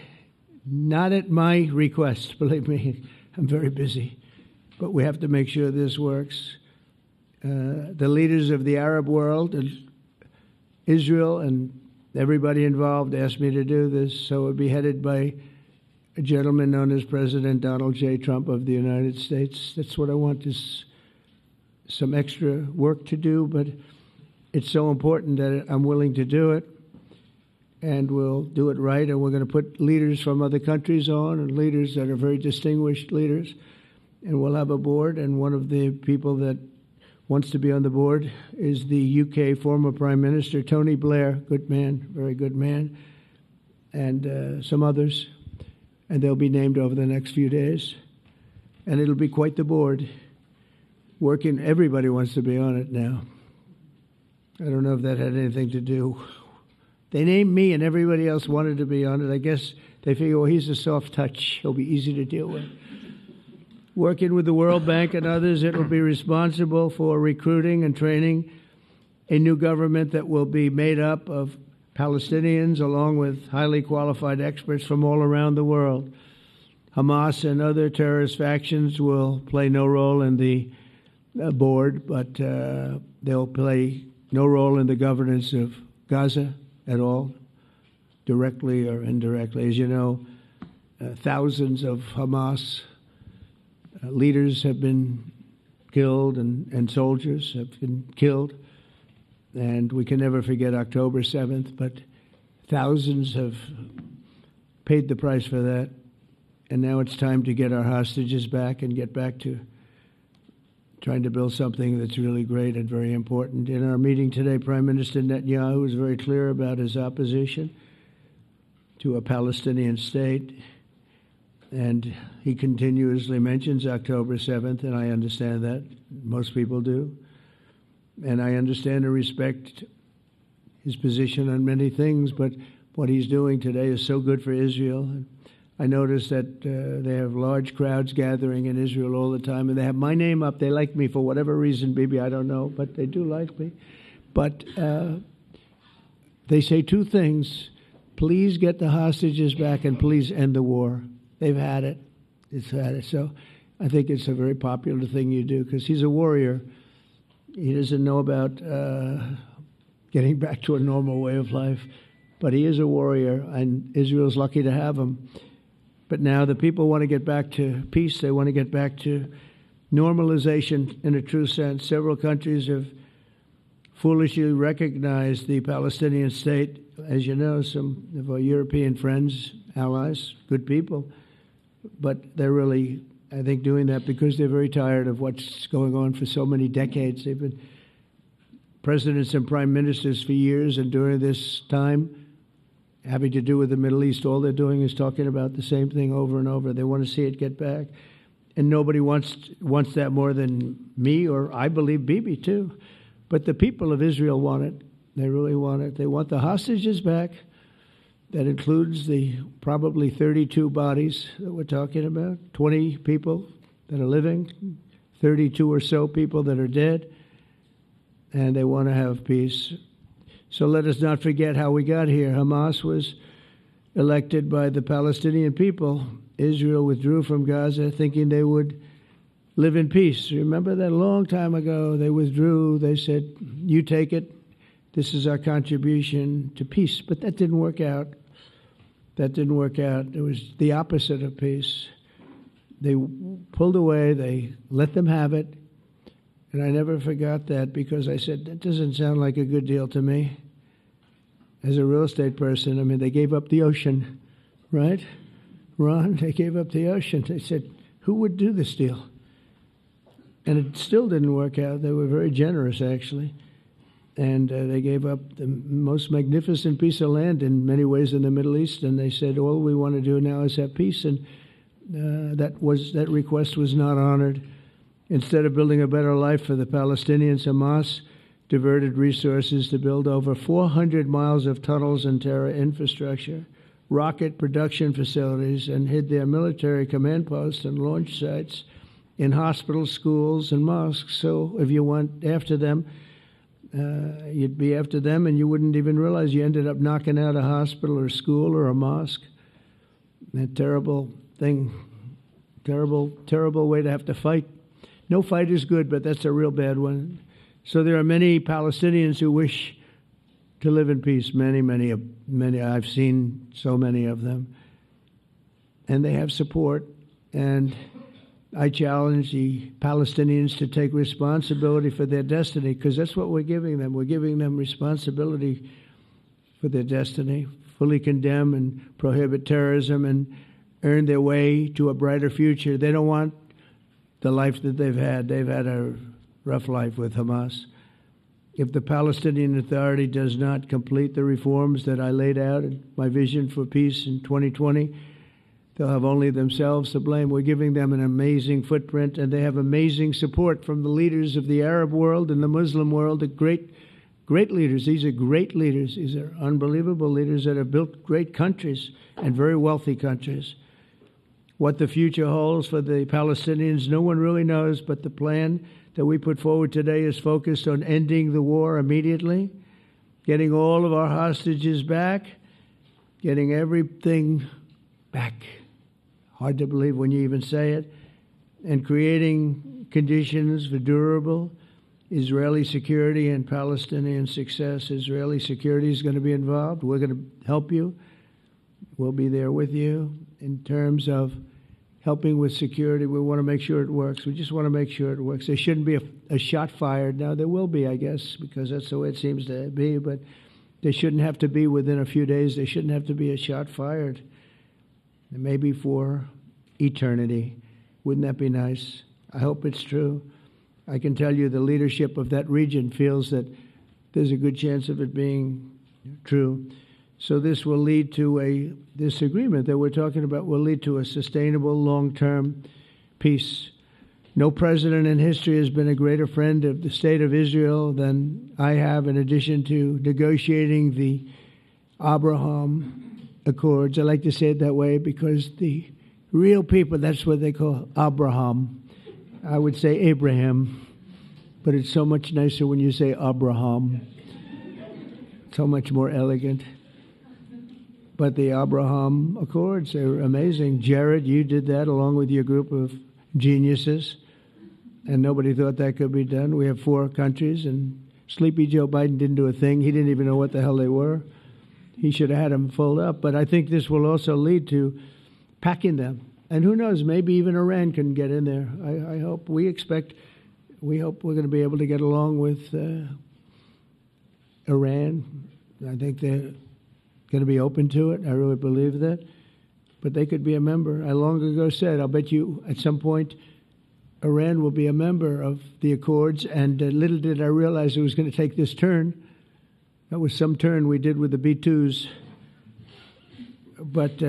not at my request, believe me, I'm very busy, but we have to make sure this works. The leaders of the Arab world and Israel and everybody involved asked me to do this, so it would be headed by a gentleman known as President Donald J. Trump of the United States. That's what I want, is some extra work to do, but it's so important that I'm willing to do it, and we'll do it right, and we're going to put leaders from other countries on, and leaders that are very distinguished leaders, and we'll have a board, and one of the people that wants to be on the board is the UK former Prime Minister, Tony Blair, good man, very good man, and some others, and they'll be named over the next few days, and it'll be quite the board. Working, everybody wants to be on it now. I don't know if that had anything to do. They named me and everybody else wanted to be on it. I guess they figure, well, he's a soft touch. He'll be easy to deal with. Working with the World Bank and others, it will be responsible for recruiting and training a new government that will be made up of Palestinians along with highly qualified experts from all around the world. Hamas and other terrorist factions will play no role in the board, but they'll play no role in the governance of Gaza at all, directly or indirectly. As you know, thousands of Hamas leaders have been killed and soldiers have been killed. And we can never forget October 7th, but thousands have paid the price for that. And now it's time to get our hostages back and get back to trying to build something that's really great and very important. In our meeting today, Prime Minister Netanyahu was very clear about his opposition to a Palestinian state, and he continuously mentions October 7th, and I understand that. Most people do. And I understand and respect his position on many things, but what he's doing today is so good for Israel. I notice that they have large crowds gathering in Israel all the time, and they have my name up. They like me for whatever reason, Bibi, I don't know, but they do like me. But they say two things. Please get the hostages back and please end the war. They've had it. It's had it. So I think it's a very popular thing you do because he's a warrior. He doesn't know about getting back to a normal way of life, but he is a warrior, and Israel's lucky to have him. But now the people want to get back to peace. They want to get back to normalization in a true sense. Several countries have foolishly recognized the Palestinian state. As you know, some of our European friends, allies, good people, but they're really, I think, doing that because they're very tired of what's going on for so many decades. They've been presidents and prime ministers for years, and during this time, having to do with the Middle East, all they're doing is talking about the same thing over and over. They want to see it get back. And nobody wants that more than me, or I believe Bibi too. But the people of Israel want it. They really want it. They want the hostages back. That includes the probably 32 bodies that we're talking about, 20 people that are living, 32 or so people that are dead, and they want to have peace. So let us not forget how we got here. Hamas was elected by the Palestinian people. Israel withdrew from Gaza thinking they would live in peace. Remember that a long time ago? They withdrew. They said, you take it. This is our contribution to peace. But that didn't work out. That didn't work out. It was the opposite of peace. They pulled away. They let them have it. And I never forgot that because I said, that doesn't sound like a good deal to me. As a real estate person, I mean, they gave up the ocean, right? Ron, they gave up the ocean. They said, who would do this deal? And it still didn't work out. They were very generous, actually. And they gave up the most magnificent piece of land in many ways in the Middle East, and they said, all we want to do now is have peace, and that request was not honored. Instead of building a better life for the Palestinians, Hamas diverted resources to build over 400 miles of tunnels and terror infrastructure, rocket production facilities, and hid their military command posts and launch sites in hospitals, schools, and mosques. So if you went after them, you'd be after them, and you wouldn't even realize you ended up knocking out a hospital or a school or a mosque. A terrible thing, terrible way to have to fight. No fight is good, but that's a real bad one. So there are many Palestinians who wish to live in peace. Many. I've seen so many of them, and they have support. And I challenge the Palestinians to take responsibility for their destiny, because that's what we're giving them. We're giving them responsibility for their destiny, fully condemn and prohibit terrorism and earn their way to a brighter future. They don't want the life that they've had. They've had a rough life with Hamas. If the Palestinian Authority does not complete the reforms that I laid out in my vision for peace in 2020, they'll have only themselves to blame. We're giving them an amazing footprint, and they have amazing support from the leaders of the Arab world and the Muslim world, the great leaders. These are great leaders. These are unbelievable leaders that have built great countries and very wealthy countries. What the future holds for the Palestinians, no one really knows, but the plan that we put forward today is focused on ending the war immediately, getting all of our hostages back, getting everything back. Hard to believe when you even say it, and creating conditions for durable Israeli security and Palestinian success. Israeli security is going to be involved. We're going to help you. We'll be there with you in terms of helping with security. We want to make sure it works. We just want to make sure it works. There shouldn't be a shot fired. Now, there will be, I guess, because that's the way it seems to be, but there shouldn't have to be within a few days. There shouldn't have to be a shot fired. Maybe for eternity. Wouldn't that be nice? I hope it's true. I can tell you the leadership of that region feels that there's a good chance of it being true. So this will lead to this agreement that we're talking about will lead to a sustainable long-term peace. No president in history has been a greater friend of the state of Israel than I have, in addition to negotiating the Abraham Accords. I like to say it that way because the real people, that's what they call Abraham. I would say Abraham, but it's so much nicer when you say Abraham. So much more elegant. But the Abraham Accords are amazing. Jared, you did that along with your group of geniuses, and nobody thought that could be done. We have 4 countries, and Sleepy Joe Biden didn't do a thing. He didn't even know what the hell they were. He should have had them fold up. But I think this will also lead to packing them. And who knows, maybe even Iran can get in there. I hope, we hope we're going to be able to get along with Iran. I think they're going to be open to it. I really believe that. But they could be a member. I long ago said, I'll bet you at some point Iran will be a member of the Accords. And little did I realize it was going to take this turn. That was some turn we did with the B-2s. But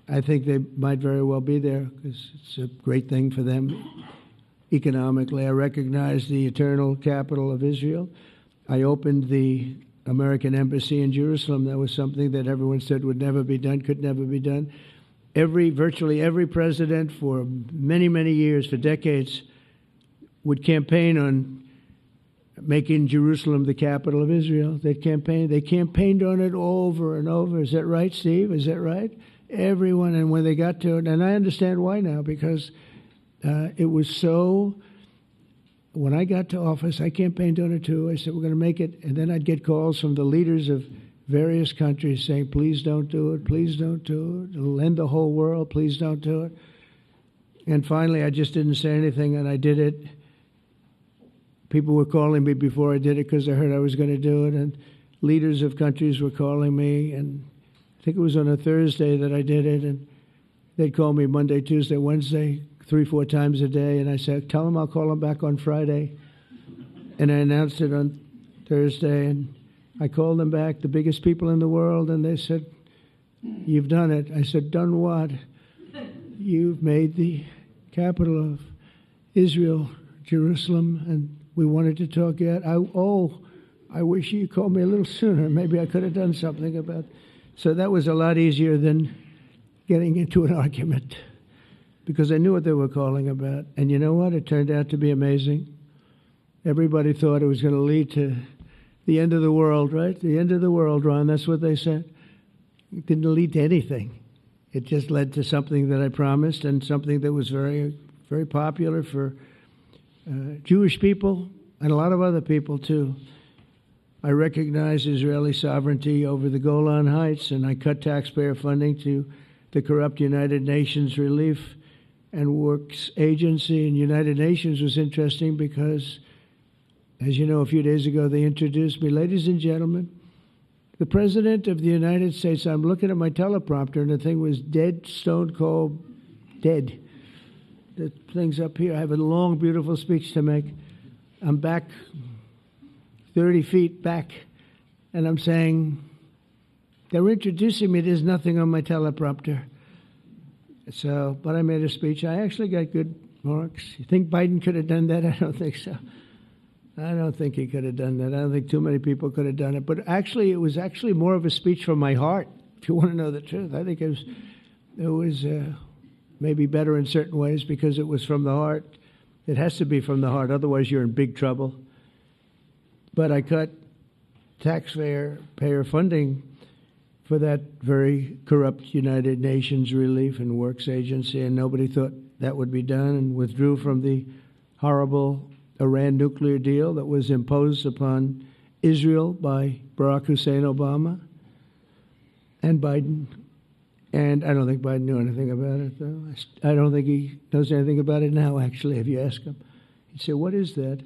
I think they might very well be there because it's a great thing for them economically. I recognize the eternal capital of Israel. I opened the American embassy in Jerusalem. That was something that everyone said would never be done, could never be done. Virtually every president for many, many years, for decades, would campaign on making Jerusalem the capital of Israel. They campaigned on it over and over. Is that right, Steve? Is that right? Everyone, and when they got to it, and I understand why now, because it was so. When I got to office, I campaigned on it too. I said, we're going to make it. And then I'd get calls from the leaders of various countries saying, please don't do it. Please don't do it. It'll end the whole world. Please don't do it. And finally, I just didn't say anything, and I did it. People were calling me before I did it because they heard I was going to do it. And leaders of countries were calling me. And I think it was on a Thursday that I did it. And they'd call me Monday, Tuesday, Wednesday, 3-4 times a day, and I said, tell them I'll call them back on Friday. And I announced it on Thursday, and I called them back, the biggest people in the world, and they said, "You've done it." I said, "Done what?" "You've made the capital of Israel, Jerusalem, and we wanted to talk yet." I wish you called me a little sooner. Maybe I could have done something about it. So that was a lot easier than getting into an argument, because I knew what they were calling about. And you know what? It turned out to be amazing. Everybody thought it was going to lead to the end of the world, right? The end of the world, Ron, that's what they said. It didn't lead to anything. It just led to something that I promised, and something that was very, very popular for Jewish people and a lot of other people too. I recognize Israeli sovereignty over the Golan Heights, and I cut taxpayer funding to the corrupt United Nations Relief and Works Agency. And United Nations was interesting because, as you know, a few days ago they introduced me. Ladies and gentlemen, the President of the United States. I'm looking at my teleprompter, and the thing was dead, stone cold, dead. The thing's up here. I have a long, beautiful speech to make. I'm back 30 feet back, and I'm saying, they're introducing me. There's nothing on my teleprompter. So, but I made a speech. I actually got good marks. You think Biden could have done that? I don't think so. I don't think he could have done that. I don't think too many people could have done it. But actually, it was actually more of a speech from my heart, if you want to know the truth. I think it was maybe better in certain ways because it was from the heart. It has to be from the heart. Otherwise, you're in big trouble. But I cut taxpayer funding for that very corrupt United Nations Relief and Works Agency, and nobody thought that would be done, and withdrew from the horrible Iran nuclear deal that was imposed upon Israel by Barack Hussein Obama and Biden. And I don't think Biden knew anything about it, though. I don't think he knows anything about it now, actually, if you ask him. He'd say, "What is that?"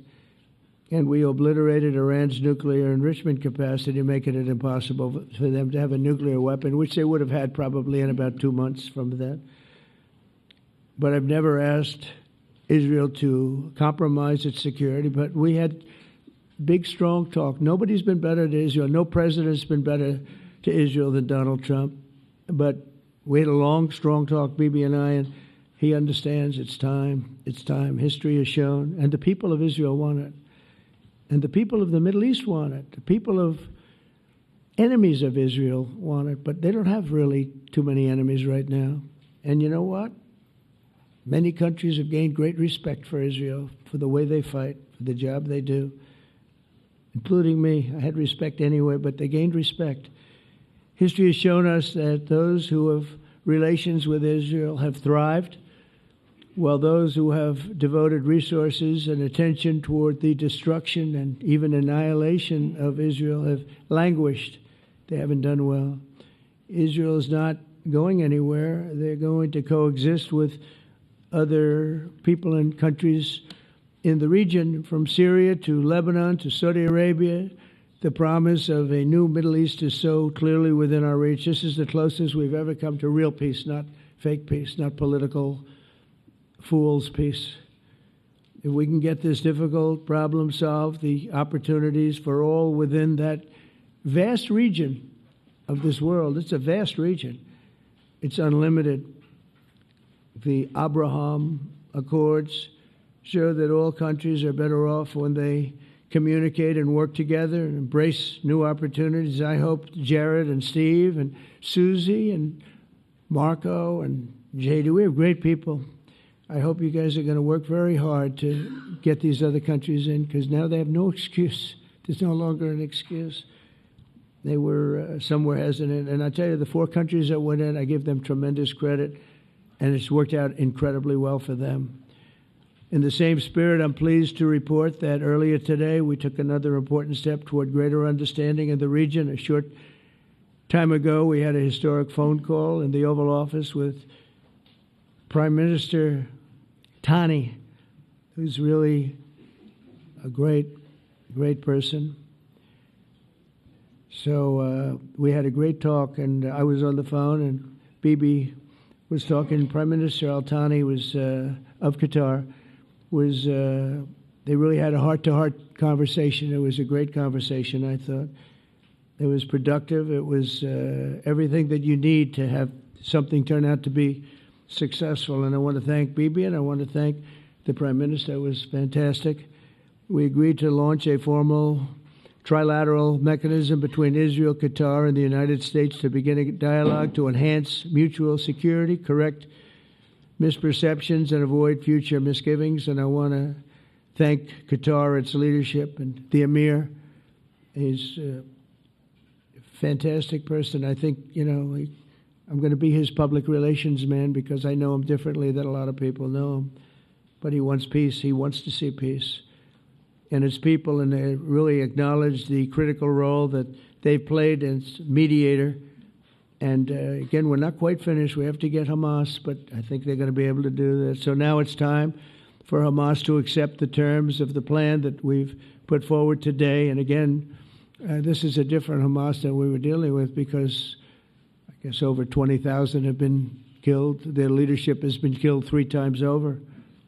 And we obliterated Iran's nuclear enrichment capacity, making it impossible for them to have a nuclear weapon, which they would have had probably in about 2 months from that. But I've never asked Israel to compromise its security, but we had big, strong talk. Nobody's been better to Israel. No president's been better to Israel than Donald Trump. But we had a long, strong talk, Bibi and I, and he understands it's time. It's time. History has shown. And the people of Israel want it. And the people of the Middle East want it. The people of enemies of Israel want it. But they don't have really too many enemies right now. And you know what? Many countries have gained great respect for Israel, for the way they fight, for the job they do, including me. I had respect anyway, but they gained respect. History has shown us that those who have relations with Israel have thrived, while those who have devoted resources and attention toward the destruction and even annihilation of Israel have languished. They haven't done well. Israel is not going anywhere. They're going to coexist with other people and countries in the region, from Syria to Lebanon to Saudi Arabia. The promise of a new Middle East is so clearly within our reach. This is the closest we've ever come to real peace, not fake peace, not political fool's peace. If we can get this difficult problem solved, the opportunities for all within that vast region of this world, it's a vast region. It's unlimited. The Abraham Accords show that all countries are better off when they communicate and work together and embrace new opportunities. I hope Jared and Steve and Susie and Marco and JD, we have great people. I hope you guys are going to work very hard to get these other countries in, because now they have no excuse. There's no longer an excuse. They were somewhere hesitant. And I tell you, the 4 countries that went in, I give them tremendous credit, and it's worked out incredibly well for them. In the same spirit, I'm pleased to report that earlier today we took another important step toward greater understanding in the region. A short time ago, we had a historic phone call in the Oval Office with Prime Minister Tani, who's really a great, great person. So we had a great talk, and I was on the phone, and Bibi was talking. Prime Minister Al Thani was of Qatar, was they really had a heart-to-heart conversation. It was a great conversation, I thought. It was productive. It was everything that you need to have something turn out to be successful. And I want to thank Bibi, and I want to thank the Prime Minister. It was fantastic. We agreed to launch a formal trilateral mechanism between Israel, Qatar, and the United States to begin a dialogue to enhance mutual security, correct misperceptions, and avoid future misgivings. And I want to thank Qatar, its leadership, and the Emir. He's a fantastic person. I think, I'm going to be his public relations man because I know him differently than a lot of people know him. But he wants peace. He wants to see peace. And his people, and they really acknowledge the critical role that they've played as mediator. And again, we're not quite finished. We have to get Hamas, but I think they're going to be able to do that. So now it's time for Hamas to accept the terms of the plan that we've put forward today. And again, this is a different Hamas than we were dealing with because I guess over 20,000 have been killed. Their leadership has been killed 3 times over.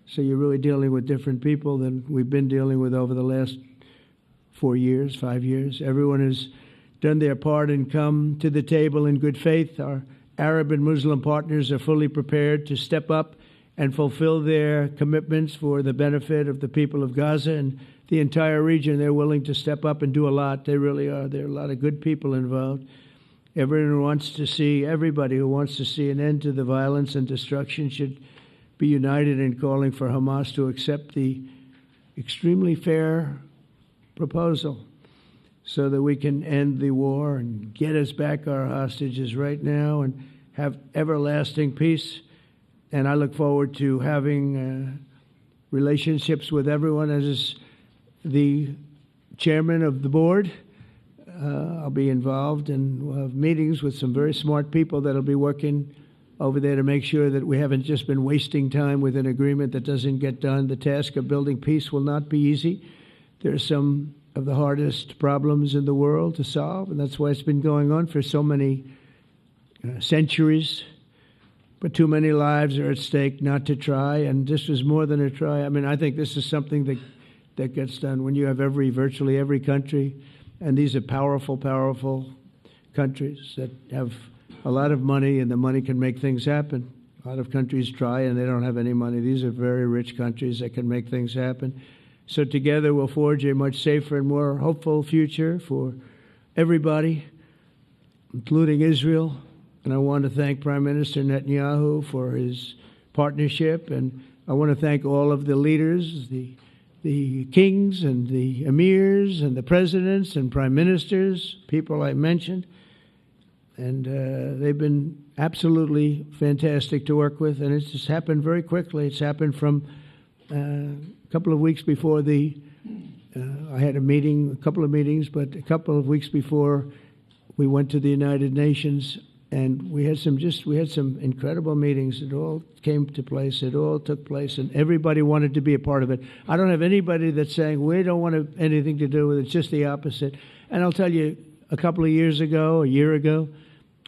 So you're really dealing with different people than we've been dealing with over the last 4 years, 5 years. Everyone has done their part and come to the table in good faith. Our Arab and Muslim partners are fully prepared to step up and fulfill their commitments for the benefit of the people of Gaza and the entire region. They're willing to step up and do a lot. They really are. There are a lot of good people involved. Everybody who wants to see an end to the violence and destruction should be united in calling for Hamas to accept the extremely fair proposal so that we can end the war and get us back our hostages right now and have everlasting peace. And I look forward to having relationships with everyone. As the chairman of the board, I'll be involved, and we'll have meetings with some very smart people that'll be working over there to make sure that we haven't just been wasting time with an agreement that doesn't get done. The task of building peace will not be easy. There are some of the hardest problems in the world to solve, and that's why it's been going on for so many centuries. But too many lives are at stake not to try, and this is more than a try. I mean, I think this is something that gets done when you have virtually every country, and these are powerful, powerful countries that have a lot of money, and the money can make things happen. A lot of countries try, and they don't have any money. These are very rich countries that can make things happen. So together we'll forge a much safer and more hopeful future for everybody, including Israel. And I want to thank Prime Minister Netanyahu for his partnership, and I want to thank all of the leaders, the kings and the emirs and the presidents and prime ministers, people I mentioned. And they've been absolutely fantastic to work with, and it's just happened very quickly. It's happened from a couple of weeks before I had a couple of meetings, but a couple of weeks before we went to the United Nations, and we had some incredible meetings. It all came to place. It all took place, and everybody wanted to be a part of it. I don't have anybody that's saying we don't want anything to do with it. It's just the opposite. And I'll tell you, a couple of years ago, a year ago,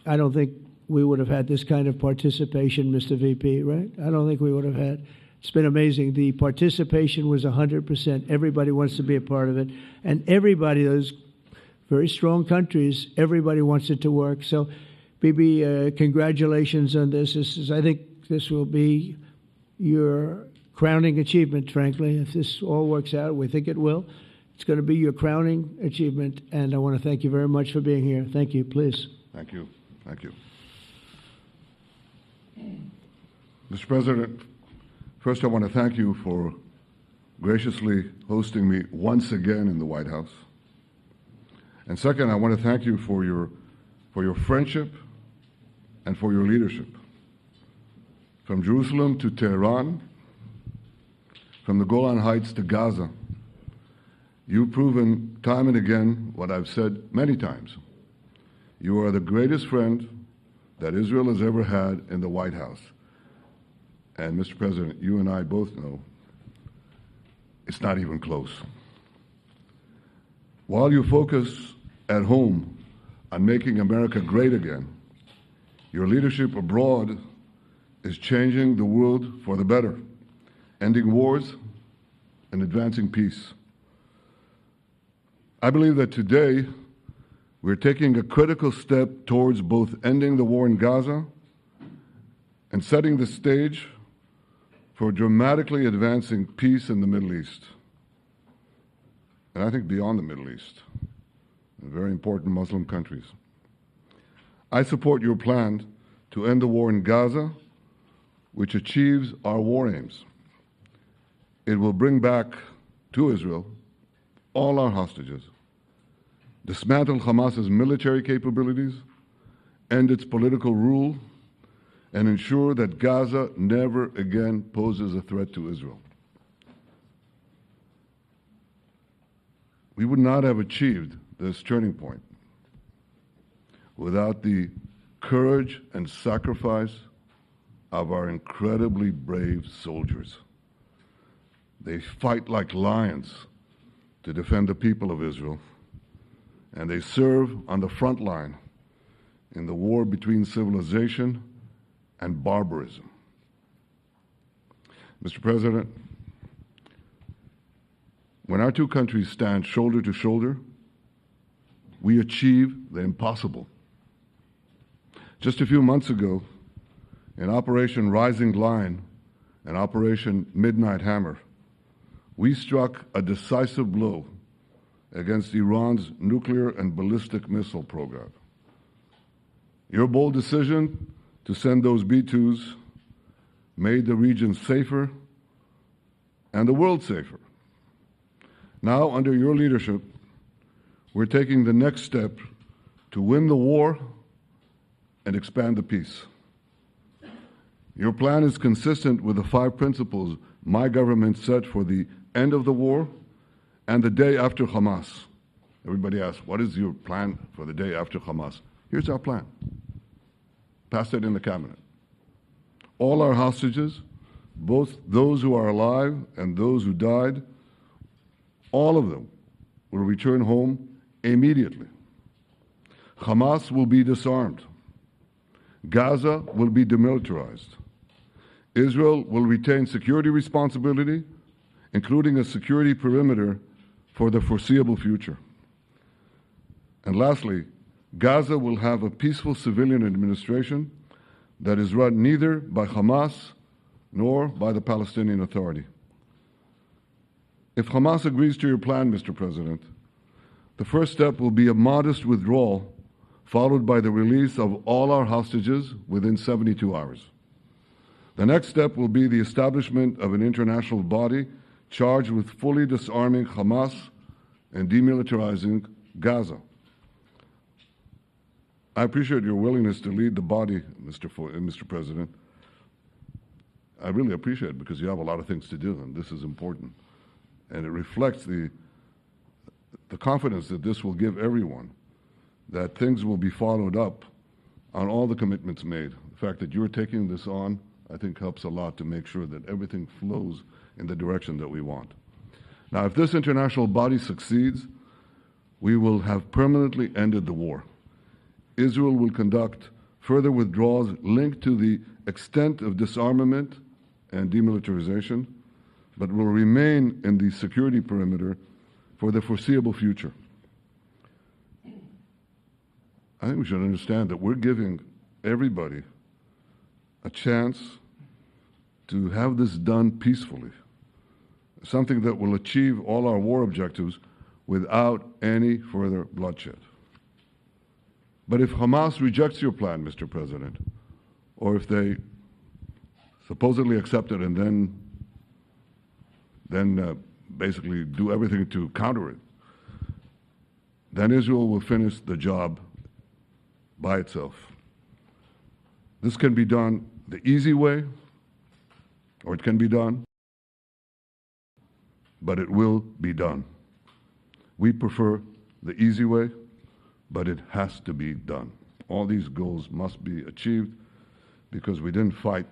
I don't think we would have had this kind of participation, Mr. VP, right? I don't think we would have had. It's been amazing. The participation was 100%. Everybody wants to be a part of it. And everybody, those very strong countries, everybody wants it to work. So, Bibi, congratulations on this. I think this will be your crowning achievement, frankly. If this all works out, we think it will. It's going to be your crowning achievement, and I want to thank you very much for being here. Thank you. Please.
Thank you. Thank you. Mr. President, first I want to thank you for graciously hosting me once again in the White House. And second, I want to thank you for your friendship and for your leadership. From Jerusalem to Tehran, from the Golan Heights to Gaza, you've proven time and again what I've said many times. You are the greatest friend that Israel has ever had in the White House. And Mr. President, you and I both know it's not even close. While you focus at home on making America great again, your leadership abroad is changing the world for the better, ending wars, and advancing peace. I believe that today we're taking a critical step towards both ending the war in Gaza and setting the stage for dramatically advancing peace in the Middle East. And I think beyond the Middle East, in very important Muslim countries. I support your plan to end the war in Gaza, which achieves our war aims. It will bring back to Israel all our hostages, dismantle Hamas's military capabilities, end its political rule, and ensure that Gaza never again poses a threat to Israel. We would not have achieved this turning point without the courage and sacrifice of our incredibly brave soldiers. They fight like lions to defend the people of Israel, and they serve on the front line in the war between civilization and barbarism. Mr. President, when our two countries stand shoulder to shoulder, we achieve the impossible. Just a few months ago, in Operation Rising Lion and Operation Midnight Hammer, we struck a decisive blow against Iran's nuclear and ballistic missile program. Your bold decision to send those B-2s made the region safer and the world safer. Now, under your leadership, we're taking the next step to win the war and expand the peace. Your plan is consistent with the 5 principles my government set for the end of the war and the day after Hamas. Everybody asks, what is your plan for the day after Hamas? Here's our plan. Passed it in the cabinet. All our hostages, both those who are alive and those who died, all of them will return home immediately. Hamas will be disarmed. Gaza will be demilitarized. Israel will retain security responsibility, including a security perimeter for the foreseeable future. And lastly, Gaza will have a peaceful civilian administration that is run neither by Hamas nor by the Palestinian Authority. If Hamas agrees to your plan, Mr. President, the first step will be a modest withdrawal, followed by the release of all our hostages within 72 hours. The next step will be the establishment of an international body charged with fully disarming Hamas and demilitarizing Gaza. I appreciate your willingness to lead the body, Mr. President. I really appreciate it because you have a lot of things to do, and this is important. And it reflects the confidence that this will give everyone, that things will be followed up on all the commitments made. The fact that you're taking this on, I think, helps a lot to make sure that everything flows in the direction that we want. Now, if this international body succeeds, we will have permanently ended the war. Israel will conduct further withdrawals linked to the extent of disarmament and demilitarization, but will remain in the security perimeter for the foreseeable future. I think we should understand that we're giving everybody a chance to have this done peacefully, something that will achieve all our war objectives without any further bloodshed. But if Hamas rejects your plan, Mr. President, or if they supposedly accept it and then basically do everything to counter it, then Israel will finish the job by itself. This can be done the easy way, or it can be done, but it will be done. We prefer the easy way, but it has to be done. All these goals must be achieved because we didn't fight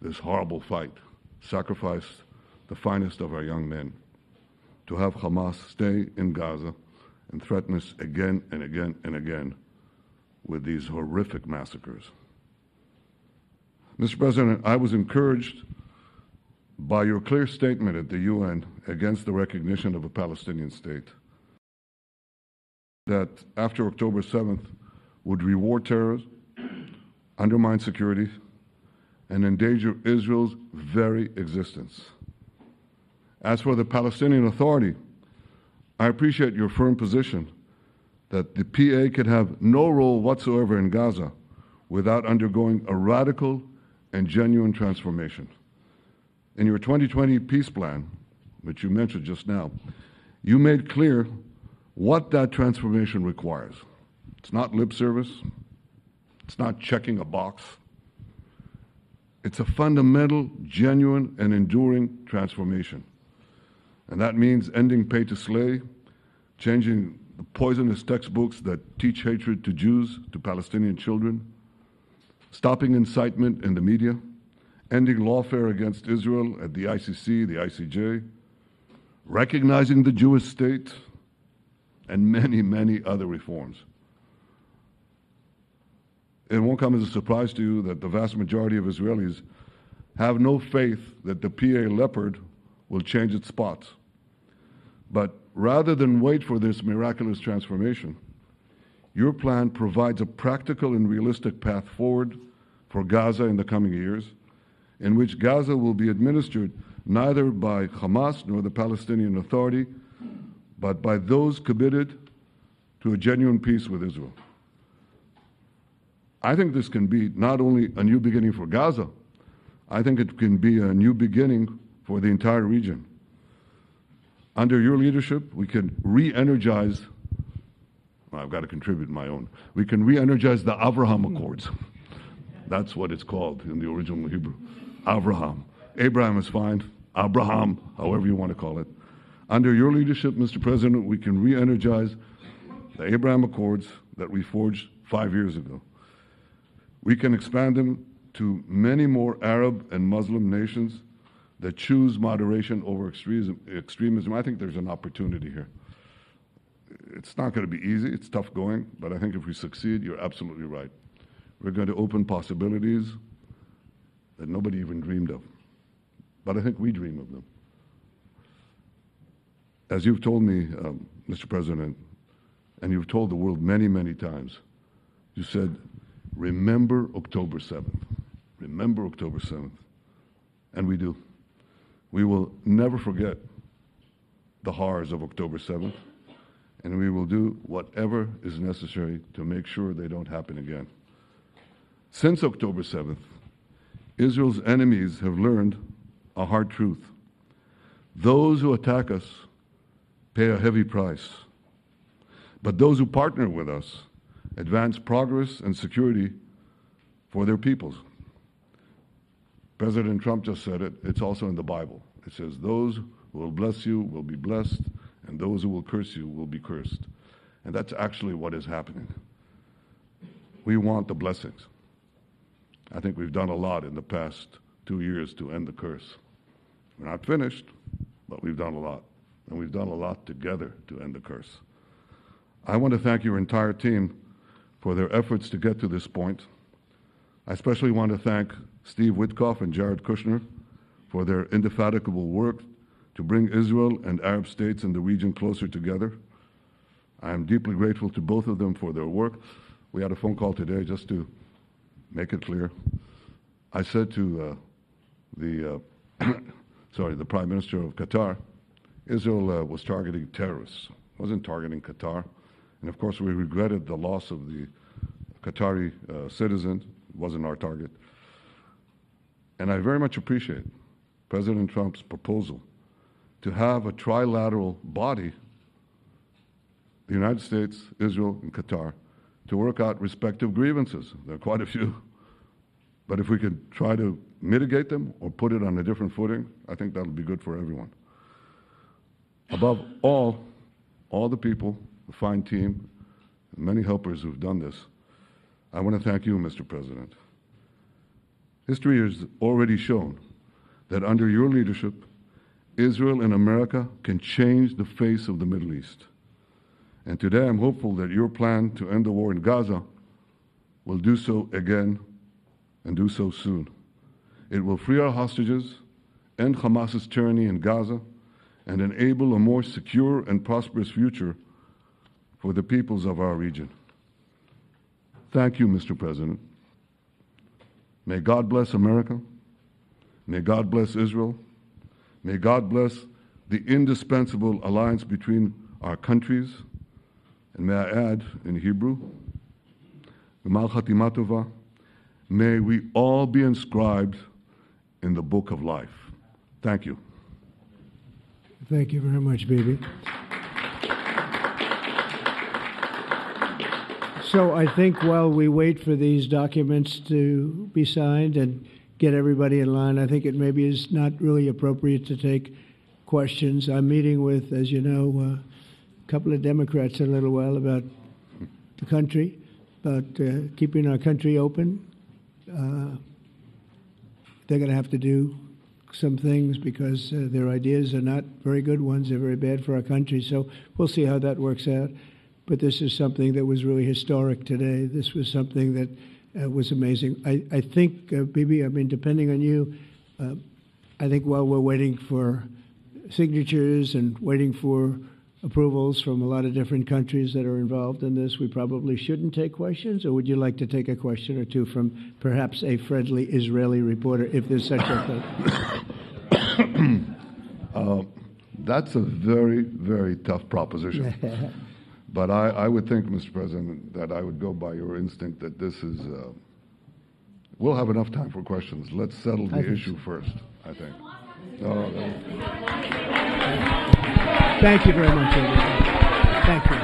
this horrible fight, sacrifice the finest of our young men to have Hamas stay in Gaza and threaten us again and again and again with these horrific massacres. Mr. President, I was encouraged by your clear statement at the UN against the recognition of a Palestinian state, that after October 7th would reward terrorism, undermine security, and endanger Israel's very existence. As for the Palestinian Authority, I appreciate your firm position that the PA could have no role whatsoever in Gaza without undergoing a radical and genuine transformation. In your 2020 peace plan, which you mentioned just now, you made clear what that transformation requires. It's not lip service. It's not checking a box. It's a fundamental, genuine, and enduring transformation. And that means ending pay to slay, changing the poisonous textbooks that teach hatred to Jews, to Palestinian children, stopping incitement in the media, ending lawfare against Israel at the ICC, the ICJ, recognizing the Jewish state, and many, many other reforms. It won't come as a surprise to you that the vast majority of Israelis have no faith that the PA Leopard will change its spots. But rather than wait for this miraculous transformation, your plan provides a practical and realistic path forward for Gaza in the coming years, in which Gaza will be administered neither by Hamas nor the Palestinian Authority, but by those committed to a genuine peace with Israel. I think this can be not only a new beginning for Gaza, I think it can be a new beginning for the entire region. Under your leadership, we can re-energize, well, I've got to contribute my own, we can re-energize the Abraham Accords. That's what it's called in the original Hebrew, Abraham. Abraham is fine, Abraham, however you want to call it. Under your leadership, Mr. President, we can re-energize the Abraham Accords that we forged 5 years ago. We can expand them to many more Arab and Muslim nations that choose moderation over extremism. I think there's an opportunity here. It's not going to be easy. It's tough going. But I think if we succeed, you're absolutely right. We're going to open possibilities that nobody even dreamed of. But I think we dream of them. As you've told me, Mr. President, and you've told the world many, many times, you said, remember October 7th. Remember October 7th. And we do. We will never forget the horrors of October 7th, and we will do whatever is necessary to make sure they don't happen again. Since October 7th, Israel's enemies have learned a hard truth. Those who attack us pay a heavy price, but those who partner with us advance progress and security for their peoples. President Trump just said it. It's also in the Bible. It says, those who will bless you will be blessed, and those who will curse you will be cursed. And that's actually what is happening. We want the blessings. I think we've done a lot in the past 2 years to end the curse. We're not finished, but we've done a lot. And we've done a lot together to end the curse. I want to thank your entire team for their efforts to get to this point. I especially want to thank Steve Witkoff and Jared Kushner for their indefatigable work to bring Israel and Arab states in the region closer together. I am deeply grateful to both of them for their work. We had a phone call today just to make it clear. I said to the Prime Minister of Qatar, Israel was targeting terrorists, wasn't targeting Qatar. And of course, we regretted the loss of the Qatari citizen. It wasn't our target. And I very much appreciate President Trump's proposal to have a trilateral body, the United States, Israel, and Qatar, to work out respective grievances. There are quite a few. But if we could try to mitigate them or put it on a different footing, I think that'll be good for everyone. Above all the people, the fine team, and many helpers who've done this, I want to thank you, Mr. President. History has already shown that under your leadership, Israel and America can change the face of the Middle East. And today I'm hopeful that your plan to end the war in Gaza will do so again and do so soon. It will free our hostages end Hamas's tyranny in Gaza, and enable a more secure and prosperous future for the peoples of our region. Thank you, Mr. President. May God bless America. May God bless Israel. May God bless the indispensable alliance between our countries. And may I add, in Hebrew, G'mal Chatima Tova, may we all be inscribed in the book of life. Thank you.
Thank you very much, Bibi. So I think while we wait for these documents to be signed and get everybody in line, I think it maybe is not really appropriate to take questions. I'm meeting with, as you know, a couple of Democrats in a little while about the country, about keeping our country open. They're going to have to do some things because their ideas are not very good ones. They're very bad for our country. So we'll see how that works out. But this is something that was really historic today. This was something that was amazing. I think, Bibi, I mean, depending on you, I think while we're waiting for signatures and waiting for approvals from a lot of different countries that are involved in this, we probably shouldn't take questions? Or would you like to take a question or two from perhaps a friendly Israeli reporter, if there's such a thing?
That's a very, very tough proposition. But I would think, Mr. President, that I would go by your instinct that this is, we'll have enough time for questions. Let's settle the issue first, I think.
Thank you very much, everybody. Thank you.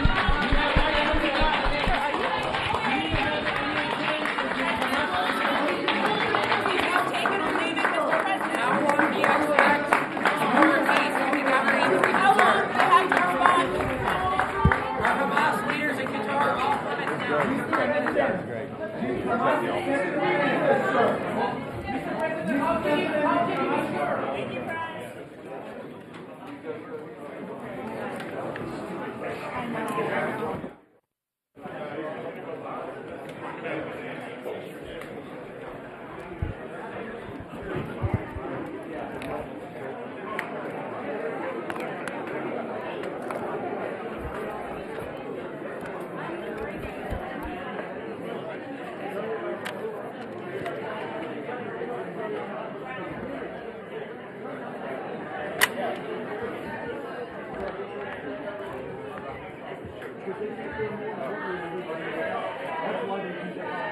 That's why they do that.